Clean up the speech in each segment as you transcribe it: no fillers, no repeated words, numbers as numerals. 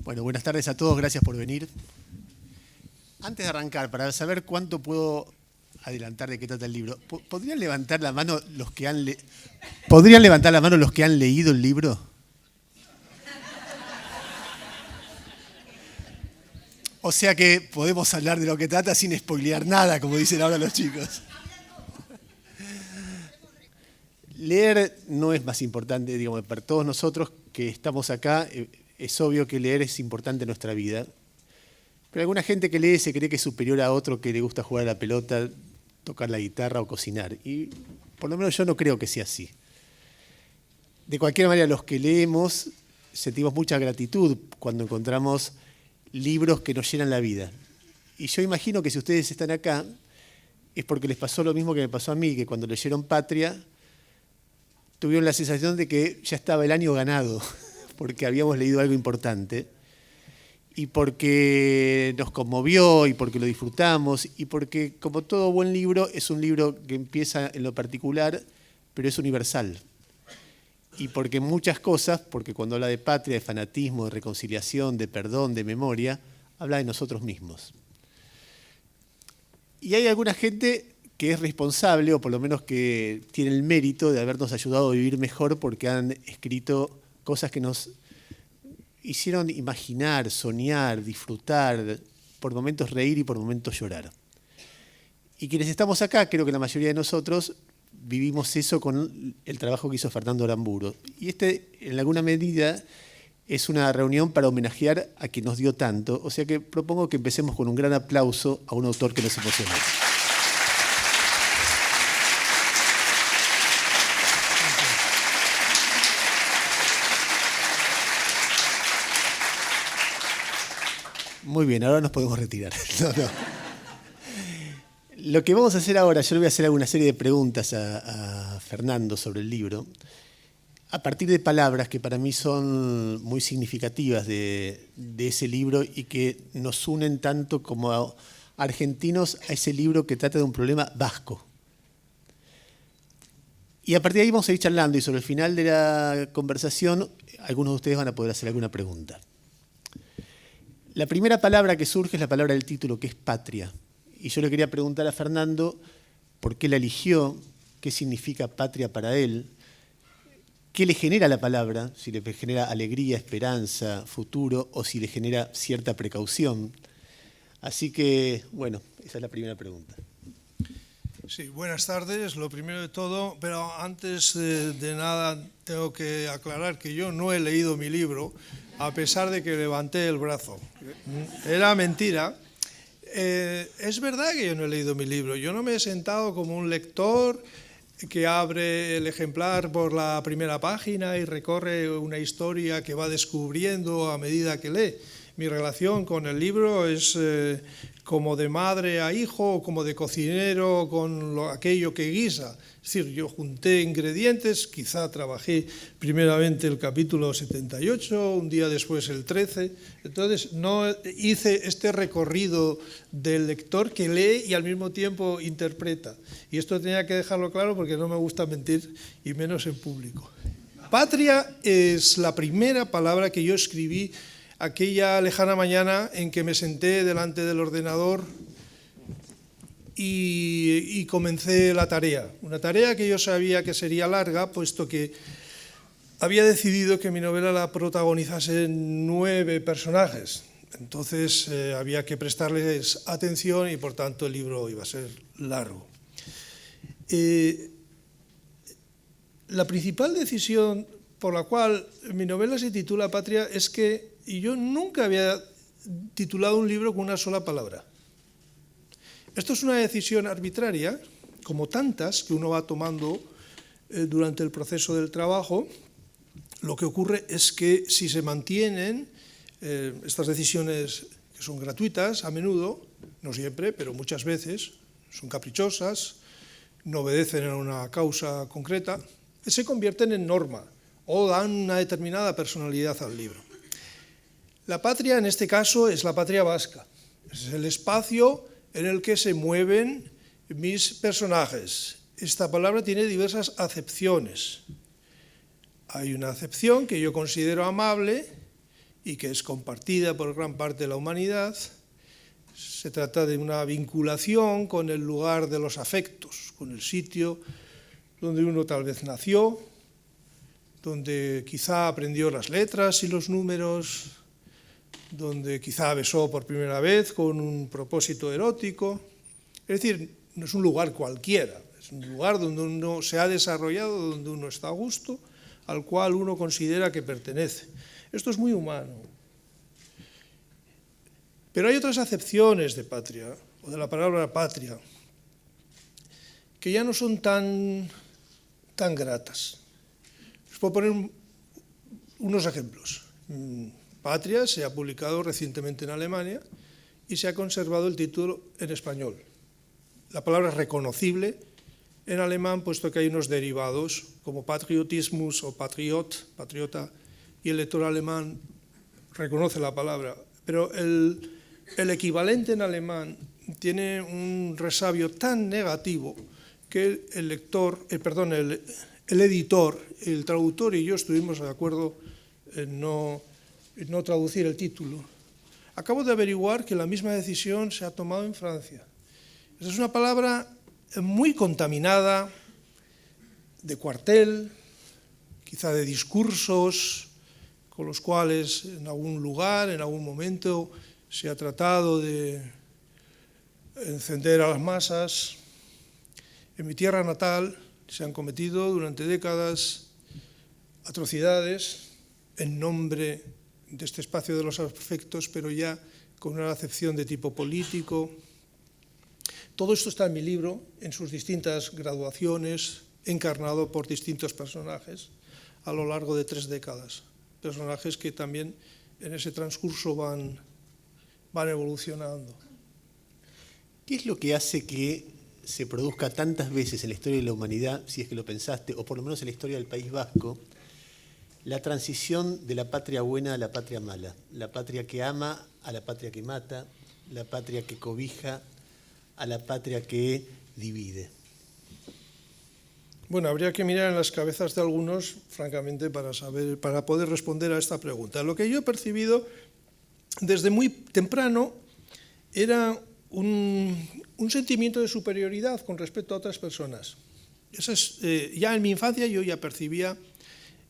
Bueno, buenas tardes a todos, gracias por venir. Antes de arrancar, para saber cuánto puedo adelantar de qué trata el libro, ¿podrían levantar la mano los que han leído el libro? O sea que podemos hablar de lo que trata sin spoilear nada, como dicen ahora los chicos. Leer no es más importante, digamos, para todos nosotros que estamos acá. Es obvio que leer es importante en nuestra vida, pero alguna gente que lee se cree que es superior a otro que le gusta jugar a la pelota, tocar la guitarra o cocinar. Y por lo menos yo no creo que sea así. De cualquier manera, los que leemos sentimos mucha gratitud cuando encontramos libros que nos llenan la vida. Y yo imagino que si ustedes están acá, es porque les pasó lo mismo que me pasó a mí, que cuando leyeron Patria, tuvieron la sensación de que ya estaba el año ganado, porque habíamos leído algo importante, y porque nos conmovió, y porque lo disfrutamos, y porque, como todo buen libro, es un libro que empieza en lo particular, pero es universal. Y porque muchas cosas, porque cuando habla de patria, de fanatismo, de reconciliación, de perdón, de memoria, habla de nosotros mismos. Y hay alguna gente que es responsable, o por lo menos que tiene el mérito de habernos ayudado a vivir mejor porque han escrito cosas que nos hicieron imaginar, soñar, disfrutar, por momentos reír y por momentos llorar. Y quienes estamos acá, creo que la mayoría de nosotros vivimos eso con el trabajo que hizo Fernando Aramburu. Y en alguna medida, es una reunión para homenajear a quien nos dio tanto. O sea que propongo que empecemos con un gran aplauso a un autor que nos emocionó. Muy bien, ahora nos podemos retirar. No. Lo que vamos a hacer ahora, yo le voy a hacer alguna serie de preguntas a Fernando sobre el libro, a partir de palabras que para mí son muy significativas de ese libro y que nos unen tanto como argentinos a ese libro que trata de un problema vasco. Y a partir de ahí vamos a ir charlando y sobre el final de la conversación algunos de ustedes van a poder hacer alguna pregunta. La primera palabra que surge es la palabra del título, que es patria. Y yo le quería preguntar a Fernando por qué la eligió, qué significa patria para él, qué le genera la palabra, si le genera alegría, esperanza, futuro, o si le genera cierta precaución. Así que, bueno, esa es la primera pregunta. Sí, buenas tardes, lo primero de todo, pero antes de nada tengo que aclarar que yo no he leído mi libro, a pesar de que levanté el brazo. Era mentira. Es verdad que yo no he leído mi libro, yo no me he sentado como un lector que abre el ejemplar por la primera página y recorre una historia que va descubriendo a medida que lee. Mi relación con el libro es como de madre a hijo, como de cocinero con aquello que guisa. Es decir, yo junté ingredientes, quizá trabajé primeramente el capítulo 78, un día después el 13. Entonces no hice este recorrido del lector que lee y al mismo tiempo interpreta. Y esto tenía que dejarlo claro porque no me gusta mentir, y menos en público. Patria es la primera palabra que yo escribí aquella lejana mañana en que me senté delante del ordenador y comencé la tarea. Una tarea que yo sabía que sería larga, puesto que había decidido que mi novela la protagonizasen 9 personajes. Entonces había que prestarles atención y por tanto el libro iba a ser largo. La principal decisión por la cual mi novela se titula Patria es que yo nunca había titulado un libro con una sola palabra. Esto es una decisión arbitraria, como tantas que uno va tomando durante el proceso del trabajo. Lo que ocurre es que si se mantienen estas decisiones, que son gratuitas a menudo, no siempre, pero muchas veces, son caprichosas, no obedecen a una causa concreta, se convierten en norma o dan una determinada personalidad al libro. La patria, en este caso, es la patria vasca. Es el espacio en el que se mueven mis personajes. Esta palabra tiene diversas acepciones. Hay una acepción que yo considero amable y que es compartida por gran parte de la humanidad. Se trata de una vinculación con el lugar de los afectos, con el sitio donde uno tal vez nació, donde quizá aprendió las letras y los números, donde quizá besó por primera vez con un propósito erótico. Es decir, no es un lugar cualquiera, es un lugar donde uno se ha desarrollado, donde uno está a gusto, al cual uno considera que pertenece. Esto es muy humano. Pero hay otras acepciones de patria, o de la palabra patria, que ya no son tan gratas. Les puedo poner unos ejemplos. Patria se ha publicado recientemente en Alemania y se ha conservado el título en español. La palabra es reconocible en alemán, puesto que hay unos derivados como Patriotismus o patriota, y el lector alemán reconoce la palabra. Pero el equivalente en alemán tiene un resabio tan negativo que el editor, el traductor y yo estuvimos de acuerdo en no traducir el título. Acabo de averiguar que la misma decisión se ha tomado en Francia. Esa es una palabra muy contaminada de cuartel, quizá de discursos con los cuales en algún lugar, en algún momento, se ha tratado de encender a las masas. En mi tierra natal se han cometido durante décadas atrocidades en nombre de este espacio de los afectos, pero ya con una acepción de tipo político. Todo esto está en mi libro, en sus distintas graduaciones, encarnado por distintos personajes a lo largo de 3 décadas. Personajes que también en ese transcurso van evolucionando. ¿Qué es lo que hace que se produzca tantas veces en la historia de la humanidad, si es que lo pensaste, o por lo menos en la historia del País Vasco, la transición de la patria buena a la patria mala? La patria que ama a la patria que mata, la patria que cobija a la patria que divide. Bueno, habría que mirar en las cabezas de algunos, francamente, para poder responder a esta pregunta. Lo que yo he percibido desde muy temprano era un sentimiento de superioridad con respecto a otras personas. Ya en mi infancia yo ya percibía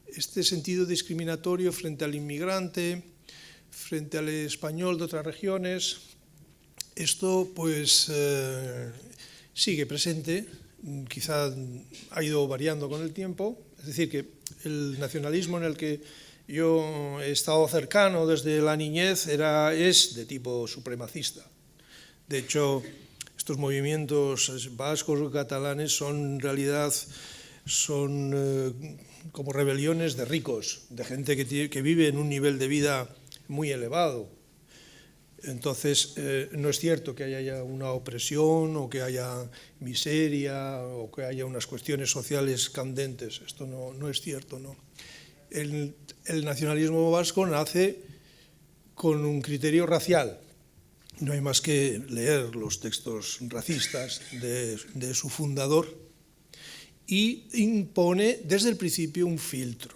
este sentido discriminatorio frente al inmigrante, frente al español de otras regiones. Esto pues sigue presente, quizá ha ido variando con el tiempo. Es decir, que el nacionalismo en el que yo he estado cercano desde la niñez es de tipo supremacista. De hecho, estos movimientos vascos o catalanes son en realidad como rebeliones de ricos, de gente que vive en un nivel de vida muy elevado. Entonces, no es cierto que haya una opresión o que haya miseria o que haya unas cuestiones sociales candentes. Esto no es cierto, ¿no? El nacionalismo vasco nace con un criterio racial. No hay más que leer los textos racistas de su fundador y impone desde el principio un filtro.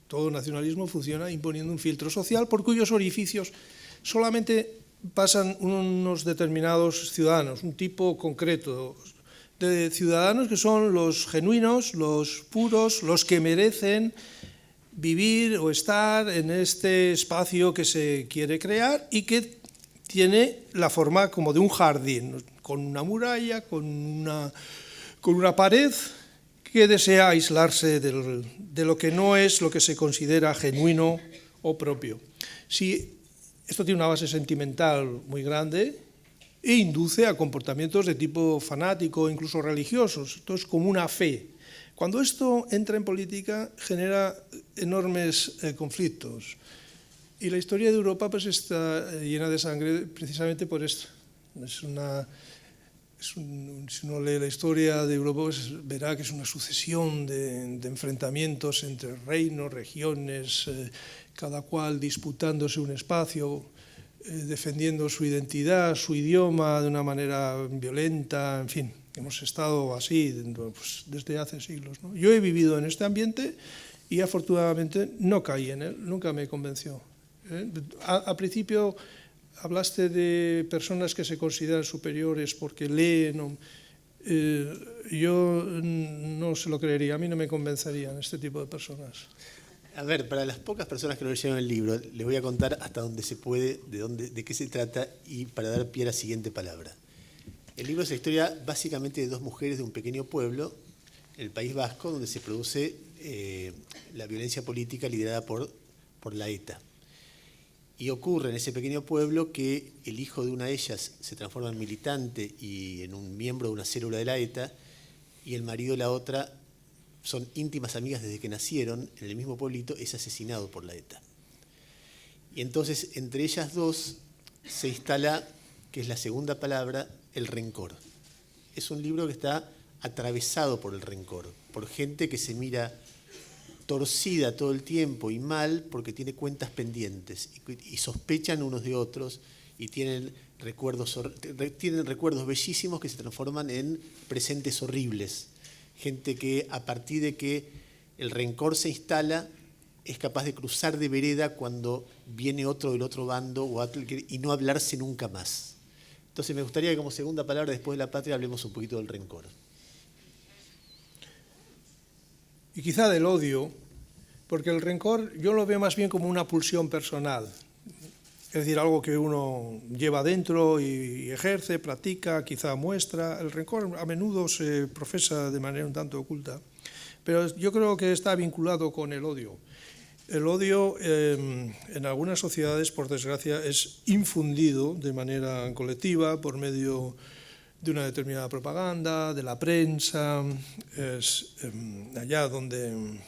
Todo nacionalismo funciona imponiendo un filtro social por cuyos orificios solamente pasan unos determinados ciudadanos, un tipo concreto de ciudadanos que son los genuinos, los puros, los que merecen vivir o estar en este espacio que se quiere crear y que tiene la forma como de un jardín, con una muralla, con una pared que desea aislarse de lo que no es lo que se considera genuino o propio. Si esto tiene una base sentimental muy grande e induce a comportamientos de tipo fanático, incluso religiosos. Esto es como una fe. Cuando esto entra en política, genera enormes conflictos. Y la historia de Europa pues, está llena de sangre precisamente por esto. Si uno lee la historia de Europa, pues verá que es una sucesión de enfrentamientos entre reinos, regiones, cada cual disputándose un espacio, defendiendo su identidad, su idioma de una manera violenta, en fin, hemos estado así pues, desde hace siglos, ¿no? Yo he vivido en este ambiente y afortunadamente no caí en él, nunca me convenció. Al principio hablaste de personas que se consideran superiores porque leen. Yo no se lo creería, a mí no me convencerían este tipo de personas. A ver, para las pocas personas que no leyeron el libro, les voy a contar hasta donde se puede, de qué se trata, y para dar pie a la siguiente palabra. El libro es la historia básicamente de dos mujeres de un pequeño pueblo, en el País Vasco, donde se produce la violencia política liderada por la ETA. Y ocurre en ese pequeño pueblo que el hijo de una de ellas se transforma en militante y en un miembro de una célula de la ETA, y el marido de la otra, son íntimas amigas desde que nacieron en el mismo pueblito, es asesinado por la ETA. Y entonces entre ellas dos se instala, que es la segunda palabra, el rencor. Es un libro que está atravesado por el rencor, por gente que se mira torcida todo el tiempo y mal porque tiene cuentas pendientes y sospechan unos de otros y tienen recuerdos bellísimos que se transforman en presentes horribles. Gente que a partir de que el rencor se instala es capaz de cruzar de vereda cuando viene otro del otro bando y no hablarse nunca más. Entonces me gustaría que como segunda palabra después de la patria hablemos un poquito del rencor. Y quizá del odio, porque el rencor yo lo veo más bien como una pulsión personal, es decir, algo que uno lleva dentro y ejerce, practica, quizá muestra. El rencor a menudo se profesa de manera un tanto oculta, pero yo creo que está vinculado con el odio. El odio en algunas sociedades, por desgracia, es infundido de manera colectiva por medio de una determinada propaganda, de la prensa. Es allá donde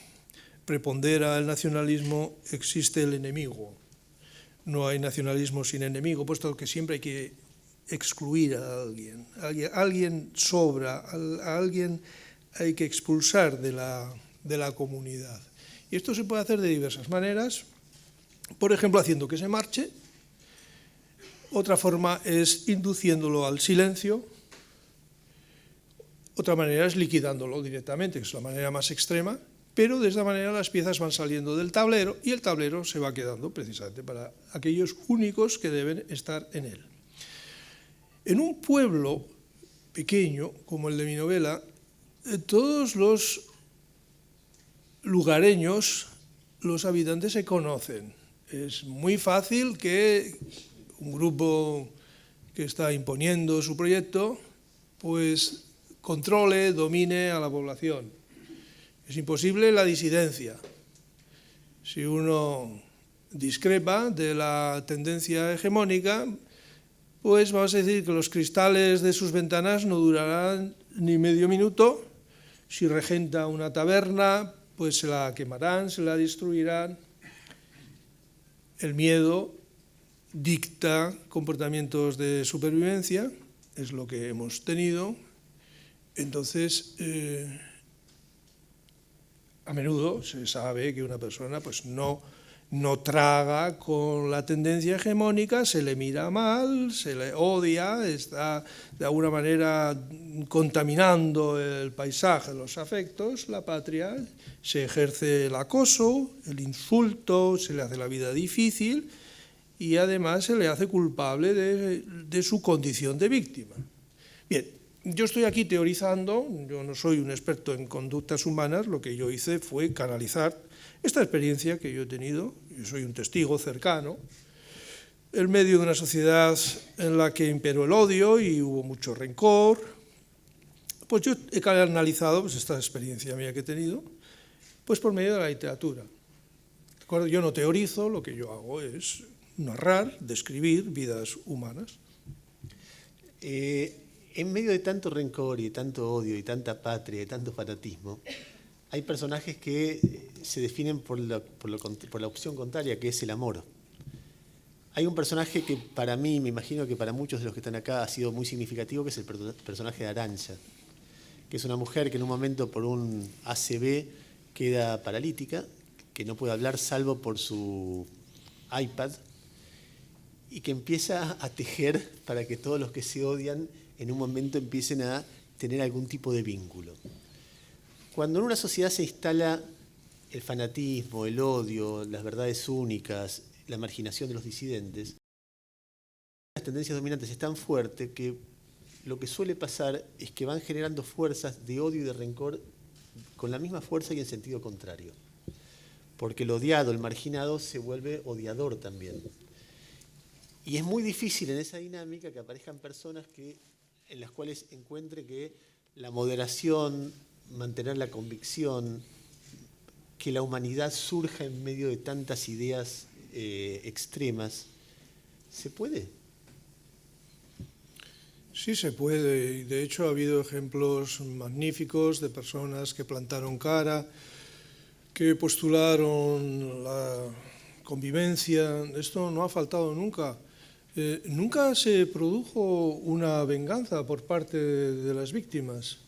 prepondera el nacionalismo existe el enemigo. No hay nacionalismo sin enemigo, puesto que siempre hay que excluir a alguien. Alguien sobra, a alguien hay que expulsar de la comunidad. Y esto se puede hacer de diversas maneras, por ejemplo, haciendo que se marche. Otra forma es induciéndolo al silencio. Otra manera es liquidándolo directamente, que es la manera más extrema, pero de esta manera las piezas van saliendo del tablero y el tablero se va quedando precisamente para aquellos únicos que deben estar en él. En un pueblo pequeño, como el de mi novela, todos los lugareños, los habitantes se conocen. Es muy fácil que un grupo que está imponiendo su proyecto, pues controle, domine a la población. Es imposible la disidencia. Si uno discrepa de la tendencia hegemónica, pues vamos a decir que los cristales de sus ventanas no durarán ni medio minuto. Si regenta una taberna, pues se la quemarán, se la destruirán. El miedo dicta comportamientos de supervivencia, es lo que hemos tenido. Entonces, a menudo se sabe que una persona pues no traga con la tendencia hegemónica, se le mira mal, se le odia, está de alguna manera contaminando el paisaje, los afectos, la patria, se ejerce el acoso, el insulto, se le hace la vida difícil y además se le hace culpable de su condición de víctima. Bien, yo estoy aquí teorizando, yo no soy un experto en conductas humanas, lo que yo hice fue canalizar esta experiencia que yo he tenido, yo soy un testigo cercano, en medio de una sociedad en la que imperó el odio y hubo mucho rencor, pues yo he canalizado pues, esta experiencia mía que he tenido, pues por medio de la literatura. ¿De acuerdo? Yo no teorizo, lo que yo hago es narrar, describir vidas humanas. En medio de tanto rencor y tanto odio y tanta patria y tanto fanatismo, hay personajes que se definen por la opción contraria, que es el amor. Hay un personaje que para mí, me imagino que para muchos de los que están acá ha sido muy significativo, que es el personaje de Arantxa, que es una mujer que en un momento por un ACV queda paralítica, que no puede hablar salvo por su iPad, y que empieza a tejer para que todos los que se odian en un momento empiecen a tener algún tipo de vínculo. Cuando en una sociedad se instala el fanatismo, el odio, las verdades únicas, la marginación de los disidentes, las tendencias dominantes es tan fuerte que lo que suele pasar es que van generando fuerzas de odio y de rencor con la misma fuerza y en sentido contrario. Porque el odiado, el marginado, se vuelve odiador también. Y es muy difícil en esa dinámica que aparezcan personas en las cuales encuentre que la moderación, mantener la convicción, que la humanidad surja en medio de tantas ideas extremas. ¿Se puede? Sí se puede, y de hecho ha habido ejemplos magníficos de personas que plantaron cara, que postularon la convivencia. Esto no ha faltado nunca. Nunca se produjo una venganza por parte de las víctimas.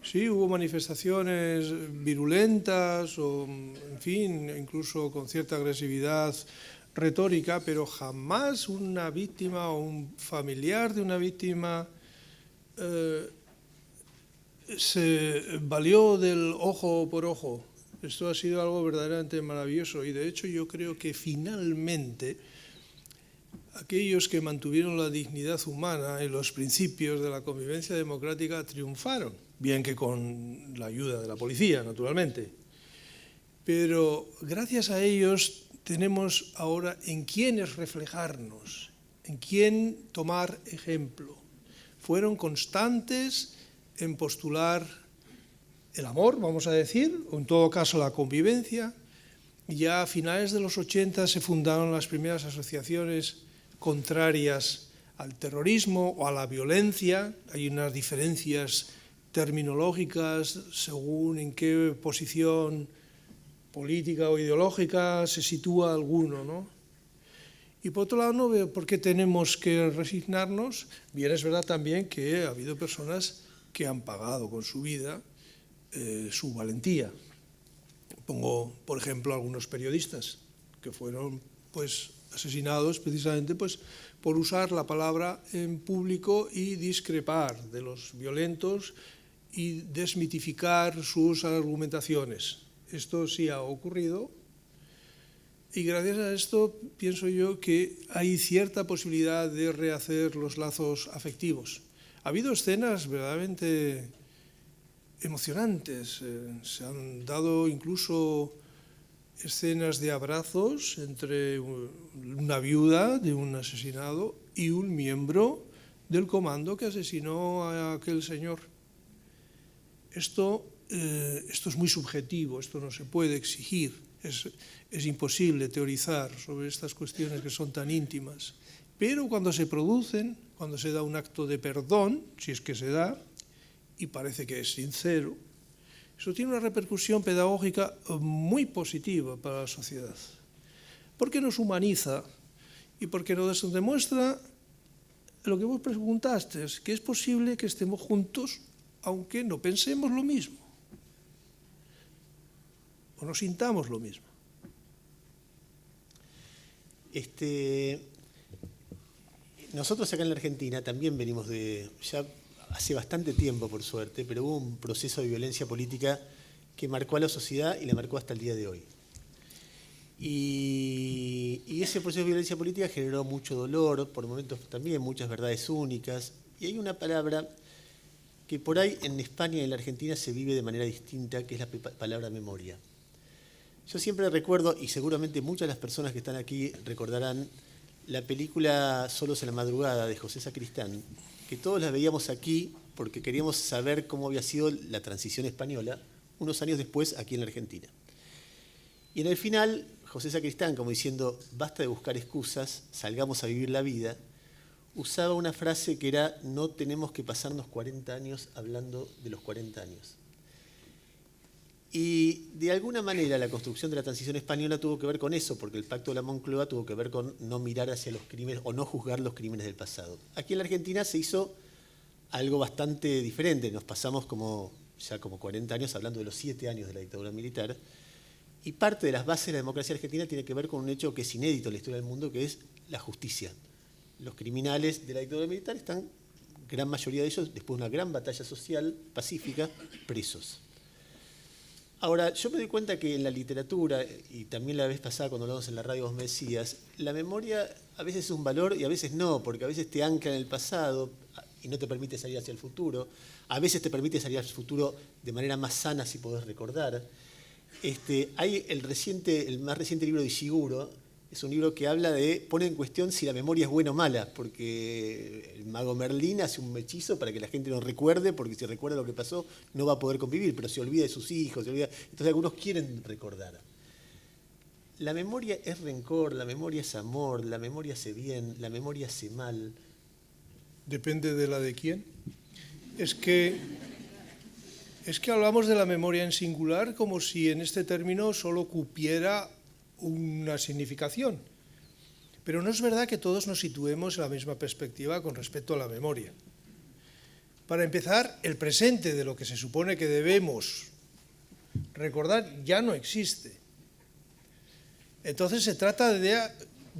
Sí, hubo manifestaciones virulentas o, en fin, incluso con cierta agresividad retórica, pero jamás una víctima o un familiar de una víctima se valió del ojo por ojo. Esto ha sido algo verdaderamente maravilloso y de hecho yo creo que finalmente aquellos que mantuvieron la dignidad humana y los principios de la convivencia democrática triunfaron, bien que con la ayuda de la policía, naturalmente. Pero gracias a ellos tenemos ahora en quiénes reflejarnos, en quién tomar ejemplo. Fueron constantes en postular el amor, vamos a decir, o en todo caso la convivencia. Ya a finales de los 80 se fundaron las primeras asociaciones contrarias al terrorismo o a la violencia. Hay unas diferencias terminológicas según en qué posición política o ideológica se sitúa alguno, ¿no? Y por otro lado no veo por qué tenemos que resignarnos. Bien, es verdad también que ha habido personas que han pagado con su vida su valentía. Pongo, por ejemplo, algunos periodistas que fueron asesinados precisamente por usar la palabra en público y discrepar de los violentos y desmitificar sus argumentaciones. Esto sí ha ocurrido. Y gracias a esto pienso yo que hay cierta posibilidad de rehacer los lazos afectivos. Ha habido escenas verdaderamente emocionantes. Se han dado incluso escenas de abrazos entre una viuda de un asesinado y un miembro del comando que asesinó a aquel señor. Esto es muy subjetivo, esto no se puede exigir. Es imposible teorizar sobre estas cuestiones que son tan íntimas. Pero cuando se producen, cuando se da un acto de perdón, si es que se da, y parece que es sincero, eso tiene una repercusión pedagógica muy positiva para la sociedad. Porque nos humaniza y porque nos demuestra lo que vos preguntaste, que es posible que estemos juntos aunque no pensemos lo mismo o no sintamos lo mismo. Nosotros acá en la Argentina también venimos ya hace bastante tiempo, por suerte, pero hubo un proceso de violencia política que marcó a la sociedad y la marcó hasta el día de hoy. Y ese proceso de violencia política generó mucho dolor, por momentos también muchas verdades únicas. Y hay una palabra que por ahí en España y en la Argentina se vive de manera distinta, que es la palabra memoria. Yo siempre recuerdo, y seguramente muchas de las personas que están aquí recordarán, la película Solos en la madrugada de José Sacristán, que todos la veíamos aquí porque queríamos saber cómo había sido la transición española unos años después aquí en la Argentina. Y en el final, José Sacristán, como diciendo, basta de buscar excusas, salgamos a vivir la vida, usaba una frase que era: no tenemos que pasarnos 40 años hablando de los 40 años. Y de alguna manera la construcción de la transición española tuvo que ver con eso, porque el Pacto de la Moncloa tuvo que ver con no mirar hacia los crímenes o no juzgar los crímenes del pasado. Aquí en la Argentina se hizo algo bastante diferente. Nos pasamos ya como 40 años hablando de los 7 años de la dictadura militar. Y parte de las bases de la democracia argentina tiene que ver con un hecho que es inédito en la historia del mundo, que es la justicia. Los criminales de la dictadura militar están, gran mayoría de ellos, después de una gran batalla social pacífica, presos. Ahora, yo me doy cuenta que en la literatura, y también la vez pasada cuando hablamos en la radio vos me decías, la memoria a veces es un valor y a veces no, porque a veces te ancla en el pasado y no te permite salir hacia el futuro. A veces te permite salir hacia el futuro de manera más sana si podés recordar. Hay el más reciente libro de Ishiguro, es un libro que pone en cuestión si la memoria es buena o mala, porque el mago Merlín hace un hechizo para que la gente no recuerde, porque si recuerda lo que pasó no va a poder convivir, pero se olvida de sus hijos, entonces algunos quieren recordar. La memoria es rencor, la memoria es amor, la memoria hace bien, la memoria hace mal. Depende de la de quién. Es que hablamos de la memoria en singular como si en este término solo cupiera una significación. Pero no es verdad que todos nos situemos en la misma perspectiva con respecto a la memoria. Para empezar, el presente de lo que se supone que debemos recordar ya no existe. Entonces se trata de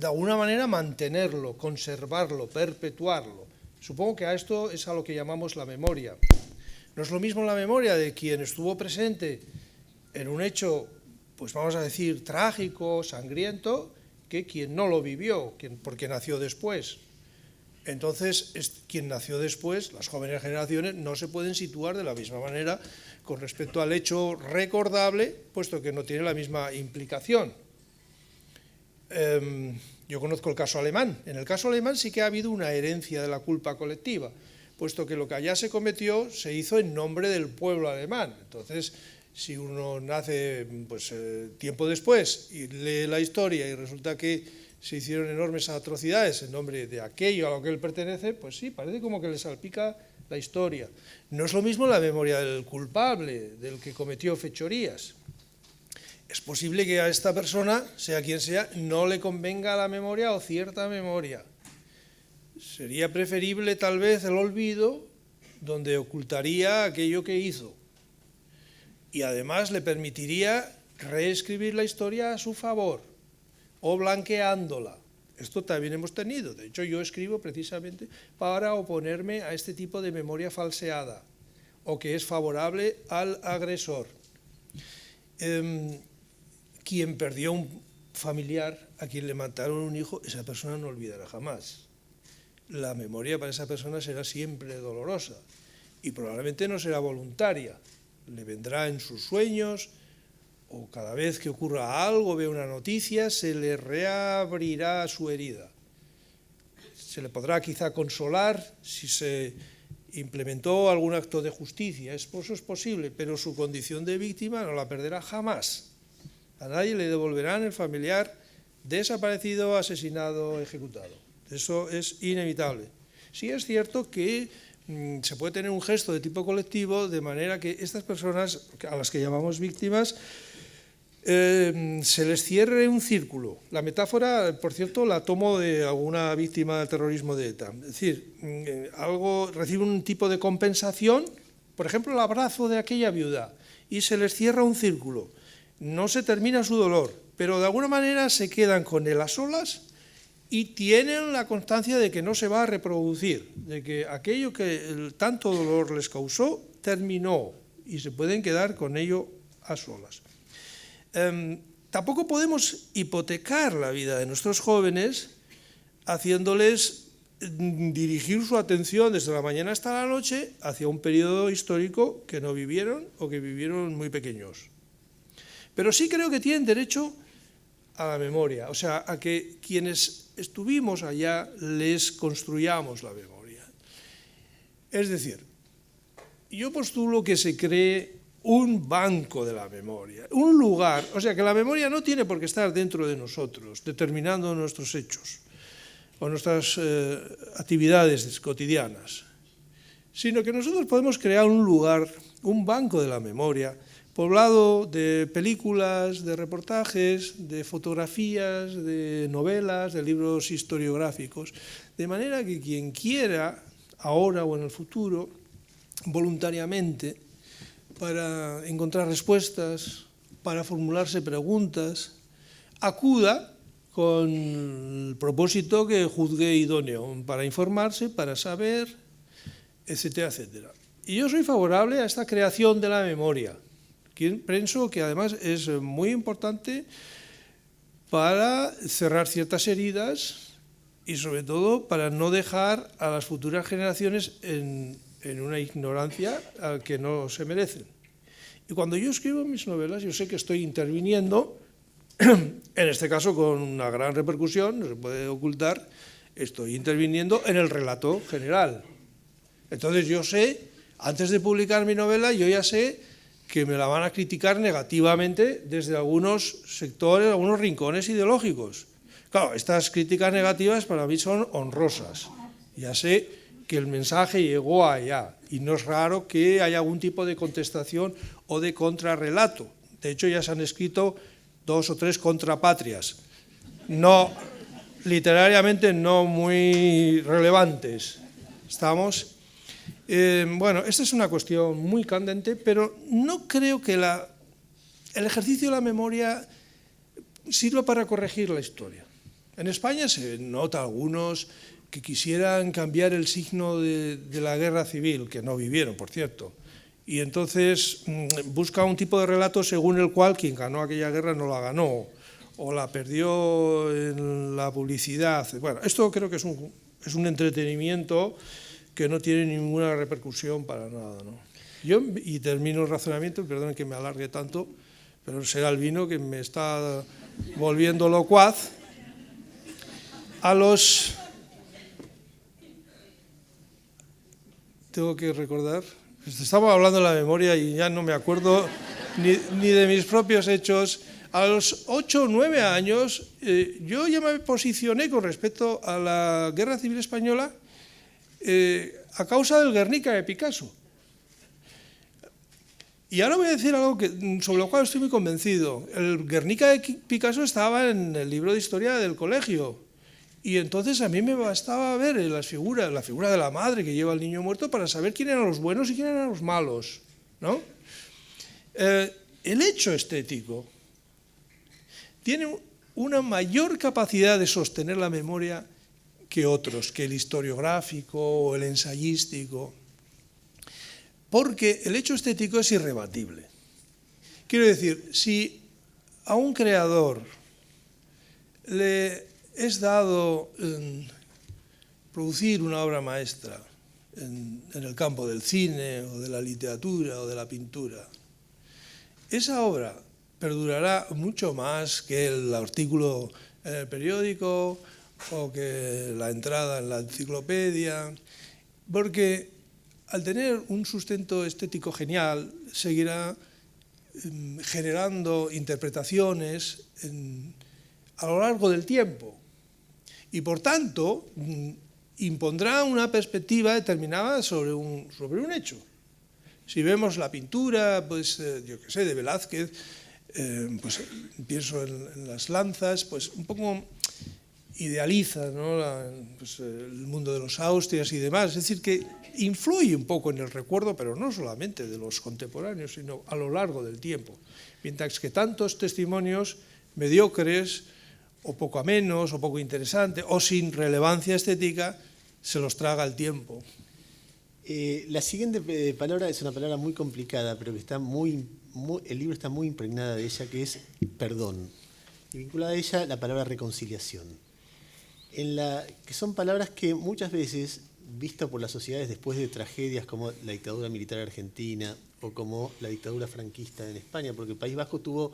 alguna manera mantenerlo, conservarlo, perpetuarlo. Supongo que a esto es a lo que llamamos la memoria. No es lo mismo la memoria de quien estuvo presente en un hecho, pues vamos a decir, trágico, sangriento, que quien no lo vivió, porque nació después. Entonces, quien nació después, las jóvenes generaciones, no se pueden situar de la misma manera con respecto al hecho recordable, puesto que no tiene la misma implicación. Yo conozco el caso alemán. En el caso alemán sí que ha habido una herencia de la culpa colectiva, puesto que lo que allá se cometió se hizo en nombre del pueblo alemán. Entonces, si uno nace pues, tiempo después y lee la historia y resulta que se hicieron enormes atrocidades en nombre de aquello a lo que él pertenece, pues sí, parece como que le salpica la historia. No es lo mismo la memoria del culpable, del que cometió fechorías. Es posible que a esta persona, sea quien sea, no le convenga la memoria o cierta memoria. Sería preferible tal vez el olvido, donde ocultaría aquello que hizo. Y además le permitiría reescribir la historia a su favor o blanqueándola. Esto también hemos tenido. De hecho, yo escribo precisamente para oponerme a este tipo de memoria falseada o que es favorable al agresor. Quien perdió un familiar, a quien le mataron un hijo, esa persona no olvidará jamás. La memoria para esa persona será siempre dolorosa y probablemente no será voluntaria. Le vendrá en sus sueños o cada vez que ocurra algo, ve una noticia, se le reabrirá su herida. Se le podrá quizá consolar si se implementó algún acto de justicia, eso es posible, pero su condición de víctima no la perderá jamás. A nadie le devolverán el familiar desaparecido, asesinado, ejecutado. Eso es inevitable. Sí es cierto que se puede tener un gesto de tipo colectivo de manera que estas personas, a las que llamamos víctimas, se les cierre un círculo. La metáfora, por cierto, la tomo de alguna víctima del terrorismo de ETA. Es decir, recibe un tipo de compensación, por ejemplo, el abrazo de aquella viuda, y se les cierra un círculo. No se termina su dolor, pero de alguna manera se quedan con él a solas y tienen la constancia de que no se va a reproducir, de que aquello que tanto dolor les causó terminó y se pueden quedar con ello a solas. Tampoco podemos hipotecar la vida de nuestros jóvenes haciéndoles dirigir su atención desde la mañana hasta la noche hacia un periodo histórico que no vivieron o que vivieron muy pequeños. Pero sí creo que tienen derecho a la memoria, o sea, a que quienes estuvimos allá les construyamos la memoria. Es decir, yo postulo que se cree un banco de la memoria, un lugar, o sea, que la memoria no tiene por qué estar dentro de nosotros, determinando nuestros hechos o nuestras actividades cotidianas, sino que nosotros podemos crear un lugar, un banco de la memoria, poblado de películas, de reportajes, de fotografías, de novelas, de libros historiográficos, de manera que quien quiera, ahora o en el futuro, voluntariamente, para encontrar respuestas, para formularse preguntas, acuda con el propósito que juzgue idóneo, para informarse, para saber, etcétera, etcétera. Y yo soy favorable a esta creación de la memoria, Pienso que además es muy importante para cerrar ciertas heridas y sobre todo para no dejar a las futuras generaciones en una ignorancia a que no se merecen. Y cuando yo escribo mis novelas, yo sé que estoy interviniendo, en este caso con una gran repercusión, no se puede ocultar, estoy interviniendo en el relato general. Entonces yo sé, antes de publicar mi novela, yo ya sé que me la van a criticar negativamente desde algunos sectores, algunos rincones ideológicos. Claro, estas críticas negativas para mí son honrosas. Ya sé que el mensaje llegó allá y no es raro que haya algún tipo de contestación o de contrarrelato. De hecho, ya se han escrito 2 o 3 contrapatrias, no, literariamente no muy relevantes. ¿Estamos? Bueno, esta es una cuestión muy candente, pero no creo que el ejercicio de la memoria sirva para corregir la historia. En España se nota algunos que quisieran cambiar el signo de la guerra civil, que no vivieron, por cierto, y entonces busca un tipo de relato según el cual quien ganó aquella guerra no la ganó, o la perdió en la publicidad. Bueno, esto creo que es un entretenimiento que no tiene ninguna repercusión para nada, ¿no? Y termino el razonamiento, perdonen que me alargue tanto, pero será el vino que me está volviendo locuaz. Tengo que recordar, estamos hablando de la memoria y ya no me acuerdo ni de mis propios hechos. A los 8 o 9 años yo ya me posicioné con respecto a la Guerra Civil Española a causa del Guernica de Picasso. Y ahora voy a decir algo sobre lo cual estoy muy convencido. El Guernica de Picasso estaba en el libro de historia del colegio. Y entonces a mí me bastaba ver la figura de la madre que lleva al niño muerto para saber quién eran los buenos y quién eran los malos, ¿no? El hecho estético tiene una mayor capacidad de sostener la memoria que otros, que el historiográfico o el ensayístico, porque el hecho estético es irrebatible. Quiero decir, si a un creador le es dado producir una obra maestra en el campo del cine o de la literatura o de la pintura, esa obra perdurará mucho más que el artículo en el periódico o que la entrada en la enciclopedia, porque al tener un sustento estético genial seguirá generando interpretaciones a lo largo del tiempo y por tanto impondrá una perspectiva determinada sobre un hecho. Si vemos la pintura, pues yo qué sé, de Velázquez, pues pienso en las lanzas, pues un poco idealiza, ¿no? Pues, el mundo de los Austrias y demás, es decir, que influye un poco en el recuerdo, pero no solamente de los contemporáneos, sino a lo largo del tiempo, mientras que tantos testimonios mediocres o poco amenos, o poco interesantes, o sin relevancia estética, se los traga el tiempo. La siguiente palabra es una palabra muy complicada, pero que está el libro está muy impregnada de ella, que es perdón. Y vinculada a ella la palabra reconciliación. Que son palabras que muchas veces, vistas por las sociedades después de tragedias como la dictadura militar argentina o como la dictadura franquista en España, porque el País Vasco tuvo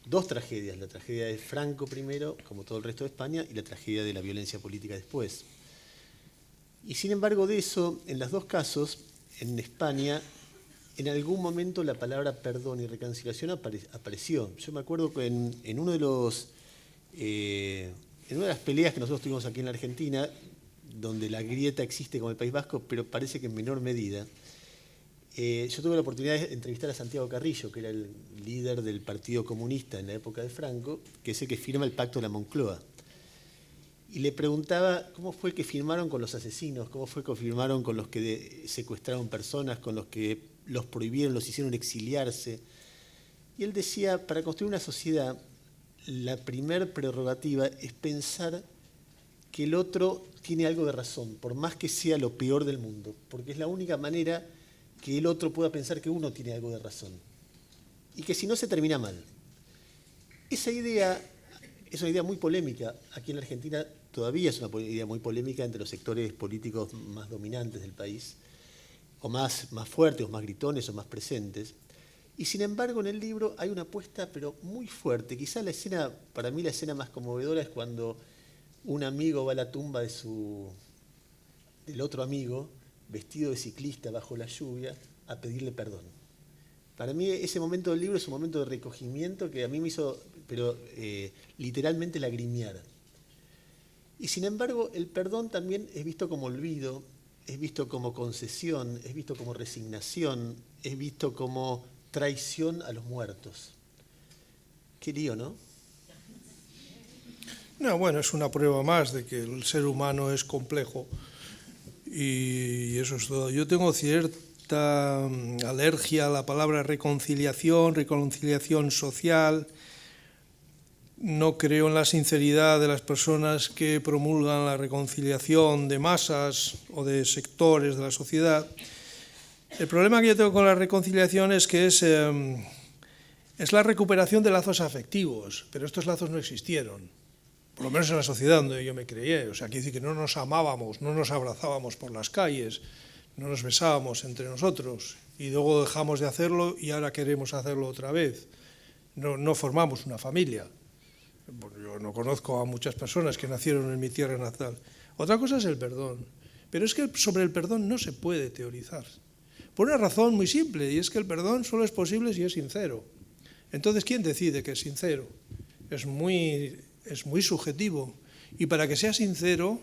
2 tragedias, la tragedia de Franco primero, como todo el resto de España, y la tragedia de la violencia política después. Y sin embargo de eso, en los 2 casos, en España, en algún momento la palabra perdón y reconciliación apareció. Yo me acuerdo que en una de las peleas que nosotros tuvimos aquí en la Argentina, donde la grieta existe con el País Vasco, pero parece que en menor medida, yo tuve la oportunidad de entrevistar a Santiago Carrillo, que era el líder del Partido Comunista en la época de Franco, que es el que firma el Pacto de la Moncloa. Y le preguntaba cómo fue que firmaron con los asesinos, cómo fue que firmaron con los que secuestraron personas, con los que los prohibieron, los hicieron exiliarse. Y él decía, para construir una sociedad, la primer prerrogativa es pensar que el otro tiene algo de razón, por más que sea lo peor del mundo, porque es la única manera que el otro pueda pensar que uno tiene algo de razón. y que si no se termina mal. Esa idea es una idea muy polémica. Aquí en la Argentina todavía es una idea muy polémica entre los sectores políticos más dominantes del país, o más fuertes, o más gritones, o más presentes. Y sin embargo, en el libro hay una apuesta, pero muy fuerte. Quizá la escena, para mí la escena más conmovedora es cuando un amigo va a la tumba del otro amigo, vestido de ciclista bajo la lluvia, a pedirle perdón. Para mí ese momento del libro es un momento de recogimiento que a mí me hizo, pero literalmente lagrimear. Y sin embargo, el perdón también es visto como olvido, es visto como concesión, es visto como resignación, es visto como traición a los muertos. Qué lío, ¿no? No, bueno, es una prueba más de que el ser humano es complejo y eso es todo. Yo tengo cierta alergia a la palabra reconciliación social. No creo en la sinceridad de las personas que promulgan la reconciliación de masas o de sectores de la sociedad. El problema que yo tengo con la reconciliación es que es la recuperación de lazos afectivos, pero estos lazos no existieron, por lo menos en la sociedad donde yo me crié. O sea, quiere decir que no nos amábamos, no nos abrazábamos por las calles, no nos besábamos entre nosotros y luego dejamos de hacerlo y ahora queremos hacerlo otra vez. No formamos una familia. Yo no conozco a muchas personas que nacieron en mi tierra natal. Otra cosa es el perdón, pero es que sobre el perdón no se puede teorizar. Por una razón muy simple, y es que el perdón solo es posible si es sincero. Entonces, ¿quién decide que es sincero? Es muy subjetivo. Y para que sea sincero,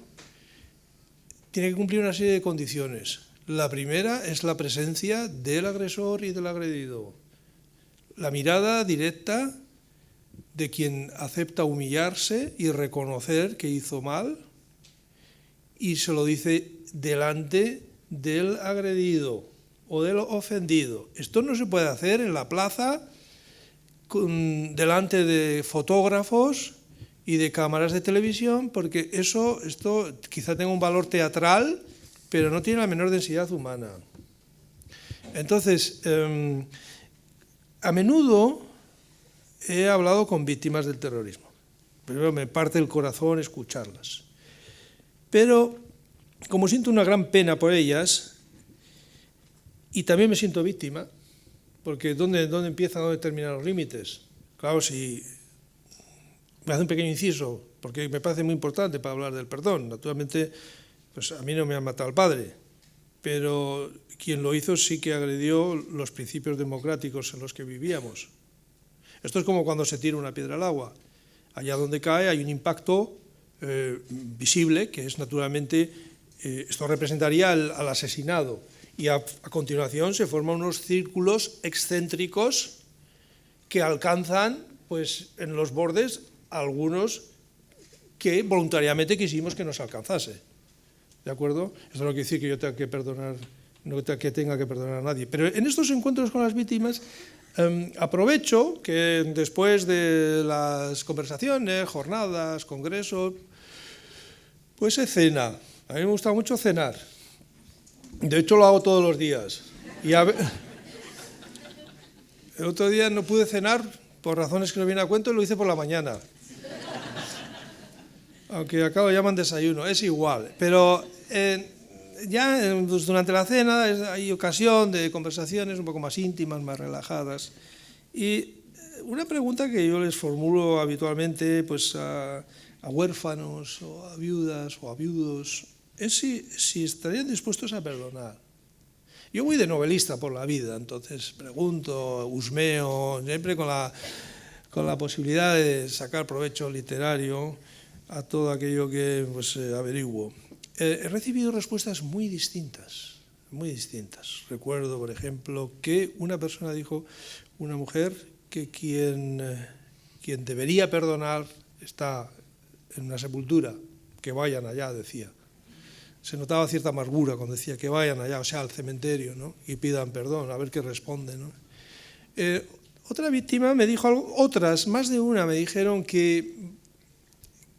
tiene que cumplir una serie de condiciones. La primera es la presencia del agresor y del agredido. La mirada directa de quien acepta humillarse y reconocer que hizo mal y se lo dice delante del agredido o del ofendido. Esto no se puede hacer en la plaza delante de fotógrafos y de cámaras de televisión, porque esto quizá tenga un valor teatral, pero no tiene la menor densidad humana. Entonces, a menudo he hablado con víctimas del terrorismo. Primero me parte el corazón escucharlas. Pero, como siento una gran pena por ellas, y también me siento víctima, porque ¿dónde empiezan, dónde terminan los límites? Claro, si me hace un pequeño inciso, porque me parece muy importante para hablar del perdón. Naturalmente, pues a mí no me ha matado el padre, pero quien lo hizo sí que agredió los principios democráticos en los que vivíamos. Esto es como cuando se tira una piedra al agua. Allá donde cae hay un impacto visible, que es naturalmente, esto representaría al asesinado. Y a continuación se forman unos círculos excéntricos que alcanzan, pues, en los bordes algunos que voluntariamente quisimos que nos alcanzase. ¿De acuerdo? Esto no quiere decir que yo tenga que perdonar, que tenga que perdonar a nadie. Pero en estos encuentros con las víctimas, aprovecho que después de las conversaciones, jornadas, congresos, pues se cena. A mí me gusta mucho cenar. De hecho, lo hago todos los días. El otro día no pude cenar por razones que no vienen a cuento y lo hice por la mañana. Aunque acá lo llaman desayuno, es igual. Pero durante la cena hay ocasión de conversaciones un poco más íntimas, más relajadas. Y una pregunta que yo les formulo habitualmente pues, a huérfanos o a viudas o a viudos es si estarían dispuestos a perdonar. Yo voy de novelista por la vida, entonces pregunto, husmeo, siempre con la posibilidad de sacar provecho literario a todo aquello que pues, averiguo. He recibido respuestas muy distintas, muy distintas. Recuerdo, por ejemplo, que una persona dijo, una mujer, que quien debería perdonar está en una sepultura, que vayan allá, decía. Se notaba cierta amargura cuando decía que vayan allá, o sea, al cementerio, ¿no? Y pidan perdón, a ver qué responde, ¿no? Otra víctima me dijo algo, otras, más de una, me dijeron que